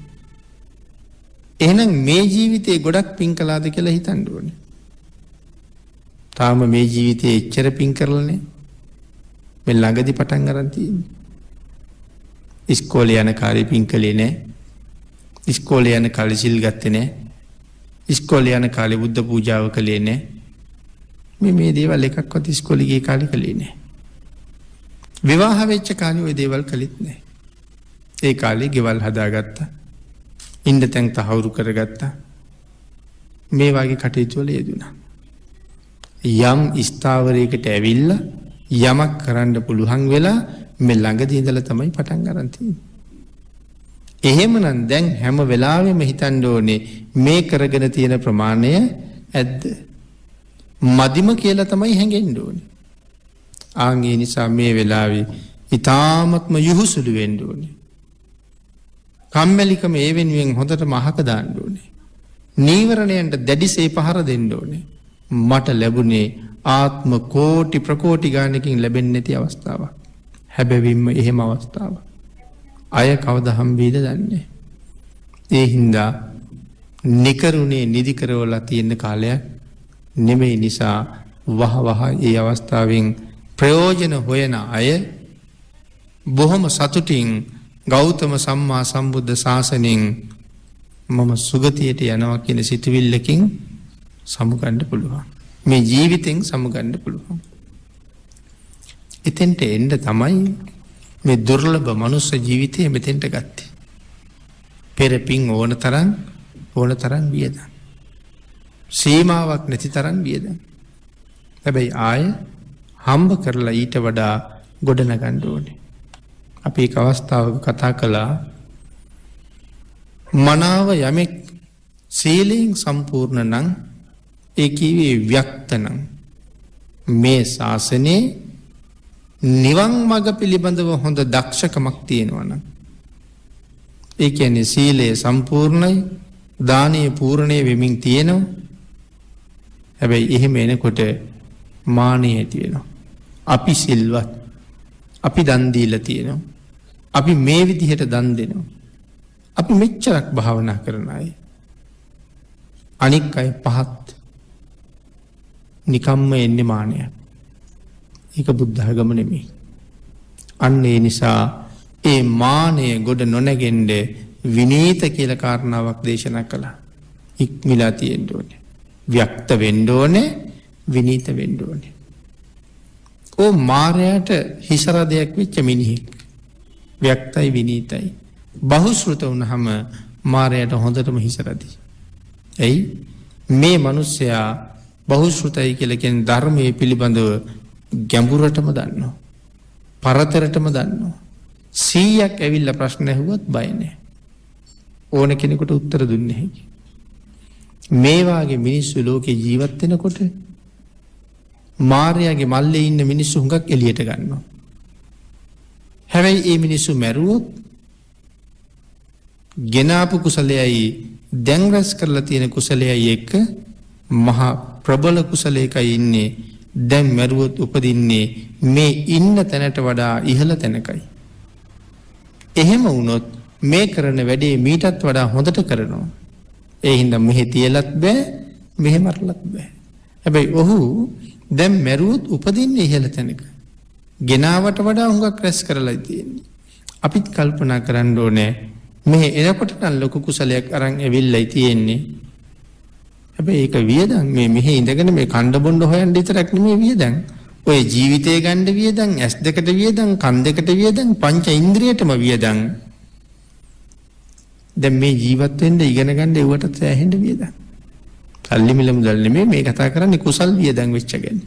එහෙනම් මේ ජීවිතේ ගොඩක් පින් කළාද කියලා හිතන්න ඕනේ. තාම මේ ජීවිතේ එච්චර පින් කරලා නේ. මේ ළඟදී පටන් ගන්න තියෙන්නේ. ඉස්කෝලේ යන කාලේ පින් කළේ නෑ. ඉස්කෝලේ යන කාලේ සිල් ගත්තේ නෑ. ඉස්කෝලේ යන කාලේ බුද්ධ පූජාව කළේ නෑ. මේ දේවල් එකක්වත් ඉස්කෝලේ ගිය කාලේ කළේ නෑ. විවාහ වෙච්ච කාලේ ওই දේවල් කළෙත් නෑ. ඒ කාලේ ගෙවල් හදාගත්තා. ඉන්න තැන් තහවුරු කරගත්තා. මේ වගේ කටයුතු වල යෙදුණා. යම් ස්ථාවරයකට ඇවිල්ලා යමක් කරන්න පුළුවන් වෙලා මේ ළඟදී ඉඳලා තමයි පටන් ගන්න තියෙන්නේ. එහෙමනම් දැන් හැම වෙලාවෙම හිතන්න ඕනේ මේ කරගෙන තියෙන ප්‍රමාණය ඇද්ද? මදිම කියලා තමයි හැඟෙන්න ඕනේ. ඒ නිසා මේ වෙලාවේ ඊ타ත්ම යහුසුළු වෙන්න ඕනේ. කම්මැලිකම ඒ වෙනුවෙන් හොඳට මහක දාන්න ඕනේ. නීවරණයන්ට දැඩිසේ පහර දෙන්න ඕනේ. මට ලැබුණේ ආත්ම කෝටි ප්‍රකෝටි ගානකින් ලැබෙන්නේ නැති අවස්ථාවක්. හැබැවින්ම එහෙම අවස්ථාවක්. අය කවදා හම්බෙයිද දන්නේ. ඒ හින්දා නිකරුණේ නිදි කරවලා තියෙන කාලයක් නෙමෙයි නිසා වහ ඒ අවස්ථාවෙන් ප්‍රයෝජන හොයන අය බොහොම සතුටින් ගෞතම සම්මා සම්බුද්ධ ශාසනයෙන් මම සුගතියට යනවා කියන සිතුවිල්ලකින් සමුගන්න පුළුවන්. මේ ජීවිතෙන් සමුගන්න පුළුවන්. එතෙන්ට එන්න තමයි මේ දුර්ලභ මනුස්ස ජීවිතය මෙතෙන්ට ගත්තේ. පෙර පින් ඕන තරම් වියදම්. සීමාවක් නැති තරම් වියදම්. හැබැයි ආය හම්බ කරලා ඊට වඩා ගොඩනගන්න ඕනේ. අපි එක් අවස්ථාවක කතා කළා මනාව යමෙක් සීලයෙන් සම්පූර්ණ නම් ඒ කිව්වේ ව්‍යක්ත නම් මේ ශාසනයේ නිවන් මඟ පිළිබඳව හොඳ දක්ෂකමක් තියෙනවා නම් ඒ කියන්නේ සීලය සම්පූර්ණයි දානීය පූර්ණේ වෙමින් තියෙනවා. හැබැයි එහෙම එනකොට මානෙ ඇති වෙනවා. අපි සිල්වත් අපි දන් දීලා තියෙනවා. අපි මේ විදිහට දන් දෙනවා. අපි මෙච්චරක් භාවනා කරන අය. අනික් අය පහත් නිකම්ම එන්නේ මානයක්. ඒක බුද්ධ ධර්ම නෙමෙයි. අන්න ඒ නිසා ඒ මානය ගොඩ නොනැගෙන්න විනීත කියලා කාරණාවක් දේශනා කළා. ඉක්මලා තියෙන්න ඕනේ. ව්‍යක්ත වෙන්න ඕනේ, විනීත වෙන්න ඕනේ. මාරයාට හිසරදයක් වෙච්ච මිනිහෙක්. ව්‍යක්තයි විනීතයි. බහුශ්‍රත වුණාම මාරයාට හොඳටම හිසරදි. එයි මේ මිනිස්සයා බහුශ්‍රතයි කියලා කියන ධර්මයේ පිළිබඳව ගැඹුරටම දන්නවා. පරතරටම දන්නවා. 100ක් ඇවිල්ලා ප්‍රශ්න ඇහුවත් බය නැහැ. ඕන කෙනෙකුට උත්තර දුන්නේ නැහැ. මේ වාගේ මිනිස්සු ලෝකේ ජීවත් වෙනකොට මාර්යාගේ මල්ලේ ඉන්න මිනිස්සු හුඟක් එළියට ගන්නවා. හැබැයි මේ මිනිස්සු මැරුවොත් ගෙනාපු කුසලයයි දැන් රැස් කරලා තියෙන කුසලයයි එක්ක මහා ප්‍රබල කුසලයකයි ඉන්නේ. දැන් මැරුවොත් උපදින්නේ මේ ඉන්න තැනට වඩා ඉහළ තැනකයි. එහෙම වුණොත් මේ කරන වැඩේ මීටත් වඩා හොඳට කරනවා. ඒ හින්දා මෙහෙ තියලත් බෑ මෙහෙ මරලත් බෑ. හැබැයි ඔහු දැන් මැරුවොත් උපදින්නේ ඉහළ තැනක. ගෙනාවට වඩා හුඟක් රැස් කරලා තියෙන්නේ. අපිත් කල්පනා කරන්න ඕනේ මෙහෙ එනකොට නම් ලොකු කුසලයක් අරන් ඇවිල්ලා තියෙන්නේ. හැබැයි ඒක වියදම්. මේ මෙහෙ ඉඳගෙන මේ කණ්ඩ බොණ්ඩ හොයන්න විතරක් නෙමෙයි වියදම්. ඔය ජීවිතේ ගන්න වියදම්, ඇස් දෙකට වියදම්, කන් දෙකට වියදම්, පංච ඉන්ද්‍රියටම වියදම්. දැන් මේ ජීවත් වෙන්න ඉගෙන ගන්න ඒවට සෑහෙන්න වියදම්. සල්ලි මිල මුදල් නෙමෙයි මේ කතා කරන්නේ කුසල් වියදම් වෙච්ච ගැන.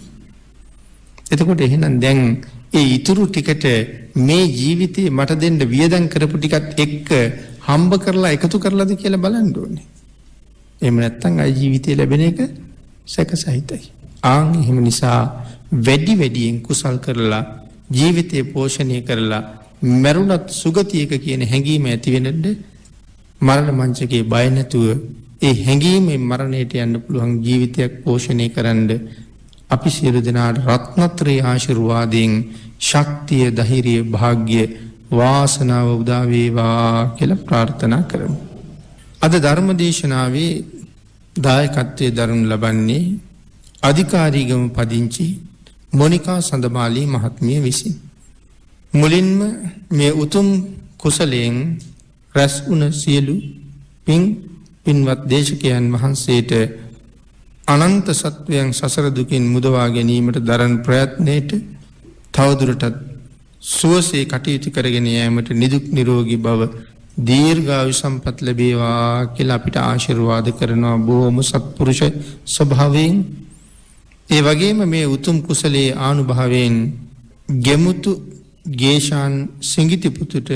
එතකොට එහෙනම් දැන් ඒ ඉතුරු ටිකට මේ ජීවිතේ මට දෙන්න වියදම් කරපු ටිකත් එක්ක හම්බ කරලා එකතු කරලාද කියලා බලන්න ඕනේ. එහෙම නැත්නම් ආයි ජීවිතේ ලැබෙන එක සැකසහිතයි. ආන් එහෙම නිසා වැඩියෙන් කුසල් කරලා ජීවිතේ පෝෂණය කරලා මරුණත් සුගතියක කියන හැඟීම ඇති වෙනද මරණ මංචකේ බය නැතුව ඒ හැඟීමෙන් මරණයට යන්න පුළුවන් ජීවිතයක් පෝෂණය කරන්න අපි සියලු දෙනාට රත්නත්‍රයේ ආශිර්වාදයෙන් ශක්තිය, ධෛර්යය, වාග්ය, වාසනාව උදා වේවා කියලා ප්‍රාර්ථනා කරමු. අද ධර්ම දේශනාවේ දායකත්වයේ දරනු ලබන්නේ අධිකාරීගම පදිංචි මොනිකා සඳමාලී මහත්මිය විසින්. මුලින්ම මේ උතුම් කුසලයෙන් රැස් වුණ සියලු පින්වත් දේශකයන් වහන්සේට අනන්ත සත්වයන් සසර දුකින් මුදවා ගැනීමට දරන ප්‍රයත්නයට තවදුරටත් සුවසේ කටයුතු කරගෙන යාමට නිදුක් නිරෝගී බව දීර්ඝායු සම්පත් ලැබේවා කියලා අපිට ආශිර්වාද කරනවා බොහොම සත්පුරුෂ ස්වභාවයෙන්. ඒ වගේම මේ උතුම් කුසලයේ ආනුභාවයෙන් ගෙමුතු ගේශාන් සිඟිති පුතුට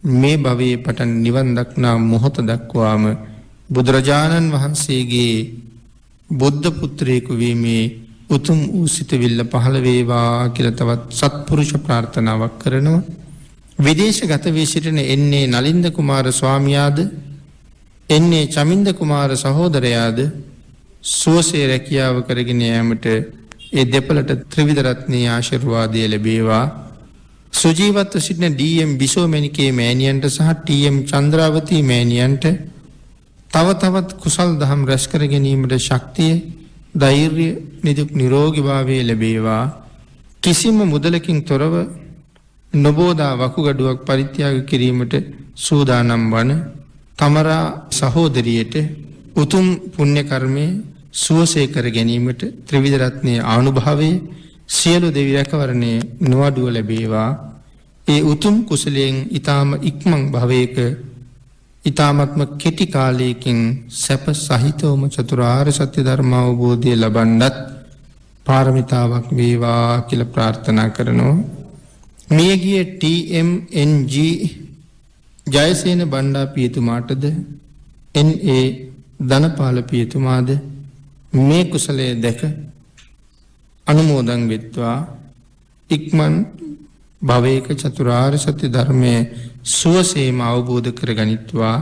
මේ භවයේ පටන් නිවන් දක්නා මොහොත දක්වාම බුදුරජාණන් වහන්සේගේ බුද්ධ පුත්‍රයෙකු වීමේ උතුම් වූ සිතවිල්ල පහළ වේවා කියලා තවත් සත්පුරුෂ ප්‍රාර්ථනාවක් කරනවා. විදේශගත වී සිටින එන්නේ නලින්ද කුමාර ස්වාමියාද එන්නේ චමින්ද කුමාර සහෝදරයාද සුවසේ රැකියාව කරගෙන යාමට ඒ දෙපළට ත්‍රිවිධ රත්නයේ ආශිර්වාදය ලැබේවා. සුජීවත්ව සිටින ඩී.එම්. බිසෝමැණිකේ මෑණියන්ට සහ ටී.එම්. චන්ද්‍රාවතී මෑණියන්ට තවත් කුසල් දහම් රැස් කර ගැනීමට ශක්තිය, ධෛර්යය, නිදුක් නිරෝගී භාවය ලැබේවා. කිසිම මුදලකින් තොරව නොබෝදා වකුගඩුවක් පරිත්‍යාග කිරීමට සූදානම් වන තමරා සහෝදරියට උතුම් පුණ්‍ය කර්මයේ සුවසේ කර ගැනීමට ත්‍රිවිධ රත්නයේ ආනුභාවයේ සියලු දෙවි රැකවරණයේ නොඅඩුව ලැබේවා. ඒ උතුම් කුසලයෙන් ඊ타ම ඉක්මන් භවයක ඊ타මත්ම කෙටි කාලයකින් සැප සහිතවම චතුරාර්ය සත්‍ය ධර්ම අවබෝධය ලබන්නත් පාරමිතාවක් වේවා කියලා ප්‍රාර්ථනා කරනවා. මියගිය TMNG ජයසේන බණ්ඩා පියතුමාටද NA ධනපාල පියතුමාද මේ කුසලයේ දැක අනුමෝදන් වෙත්වා. ඉක්මන් භවයක චතුරාර්ය සත්‍ය ධර්මයේ සුවසේම අවබෝධ කරගනිත්වා.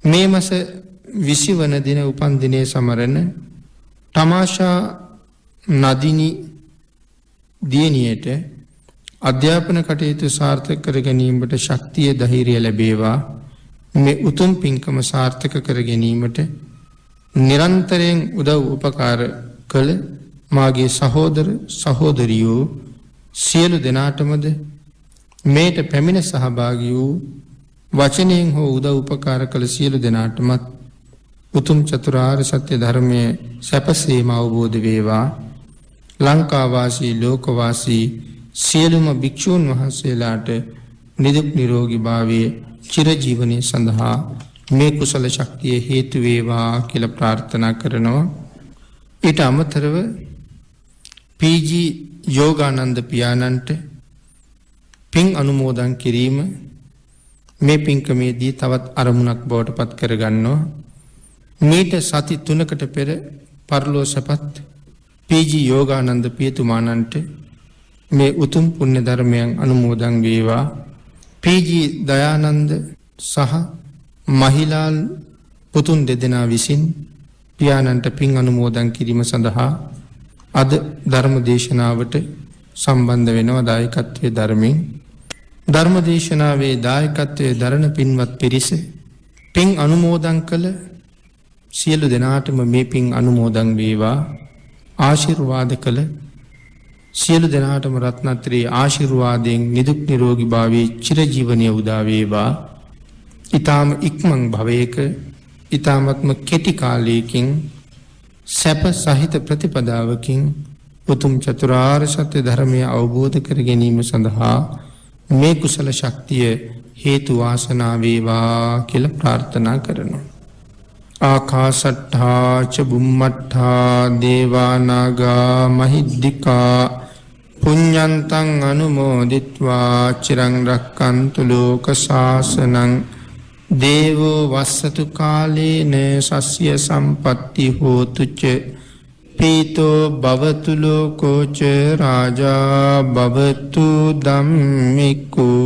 මේ මාස 20 වන දින උපන් දිනේ සමරන තමාෂා නදිනි දියණියට අධ්‍යාපන කටයුතු සාර්ථක කර ගැනීමට ශක්තිය, ධෛර්යය ලැබේවා. මේ උතුම් පින්කම සාර්ථක කර ගැනීමට නිරන්තරයෙන් උදව් උපකාර කළ මාගේ සහෝදර සහෝදරියෝ සියලු දෙනාටමද මේට පැමිණ සහභාගී වූ වචනයෙන් හෝ උදව් උපකාර කළ සියලු දෙනාටමත් උතුම් චතුරාර්ය සත්‍ය ධර්මයේ සැපසීම අවබෝධ වේවා. ලංකාවාසී ලෝකවාසී සියලුම භික්ෂූන් වහන්සේලාට නිදුක් නිරෝගී භාවයේ චිරජීවනයේ සඳහා මේ කුසල ශක්තිය හේතු වේවා කියලා ප්‍රාර්ථනා කරනවා. ඊට අමතරව PG යෝගානන්ද පියාණන්ට පින් අනුමෝදන් කිරීම මේ පින්කමේදී තවත් අරමුණක් බවට පත් කරගන්නවා. මීට සති 3කට පෙර පරලෝසපත් PG යෝගානන්ද පියතුමාණන්ට මේ උතුම් පුණ්‍ය ධර්මයන් අනුමෝදන් වේවා. PG දයානන්ද සහ මහිලාල් පුතුන් දෙදෙනා විසින් පියාණන්ට පින් අනුමෝදන් කිරීම සඳහා අද ධර්ම දේශනාවට සම්බන්ධ වෙනවා දායකත්වයේ ධර්මයෙන්. ධර්ම දේශනාවේ දායකත්වයේ දරන පින්වත් පිරිස පින් අනුමෝදන් කළ සියලු දෙනාටම මේ පින් අනුමෝදන් වේවා. ආශිර්වාද කළ සියලු දෙනාටම රත්නත්‍රයේ ආශිර්වාදයෙන් නිදුක් නිරෝගී භාවයේ චිරජීවනයේ උදා වේවා. ඊ타ම ඉක්මන් භවයක ඊ타මත්ම කෙටි කාලයකින් සැප සහිත ප්‍රතිපදාවකින් උතුම් චතුරාර්ය සත්‍ය ධර්මය අවබෝධ කර ගැනීම සඳහා මේ කුසල ශක්තිය හේතු වාසනා වේවා කියලා ප්‍රාර්ථනා කරනවා. ආකාසට්ඨා ච බුම්මට්ඨා දේවා නාග මහිද්దికා පුඤ්ඤන්තං අනුමෝදිත්වා චිරං රක්칸තු ලෝක ශාසනං දේවෝ වස්සතු කාලේන සස්ය සම්පත්ති හෝතු ච පීතෝ භවතු ලෝකෝ ච රාජා භවතු ධම්මිකෝ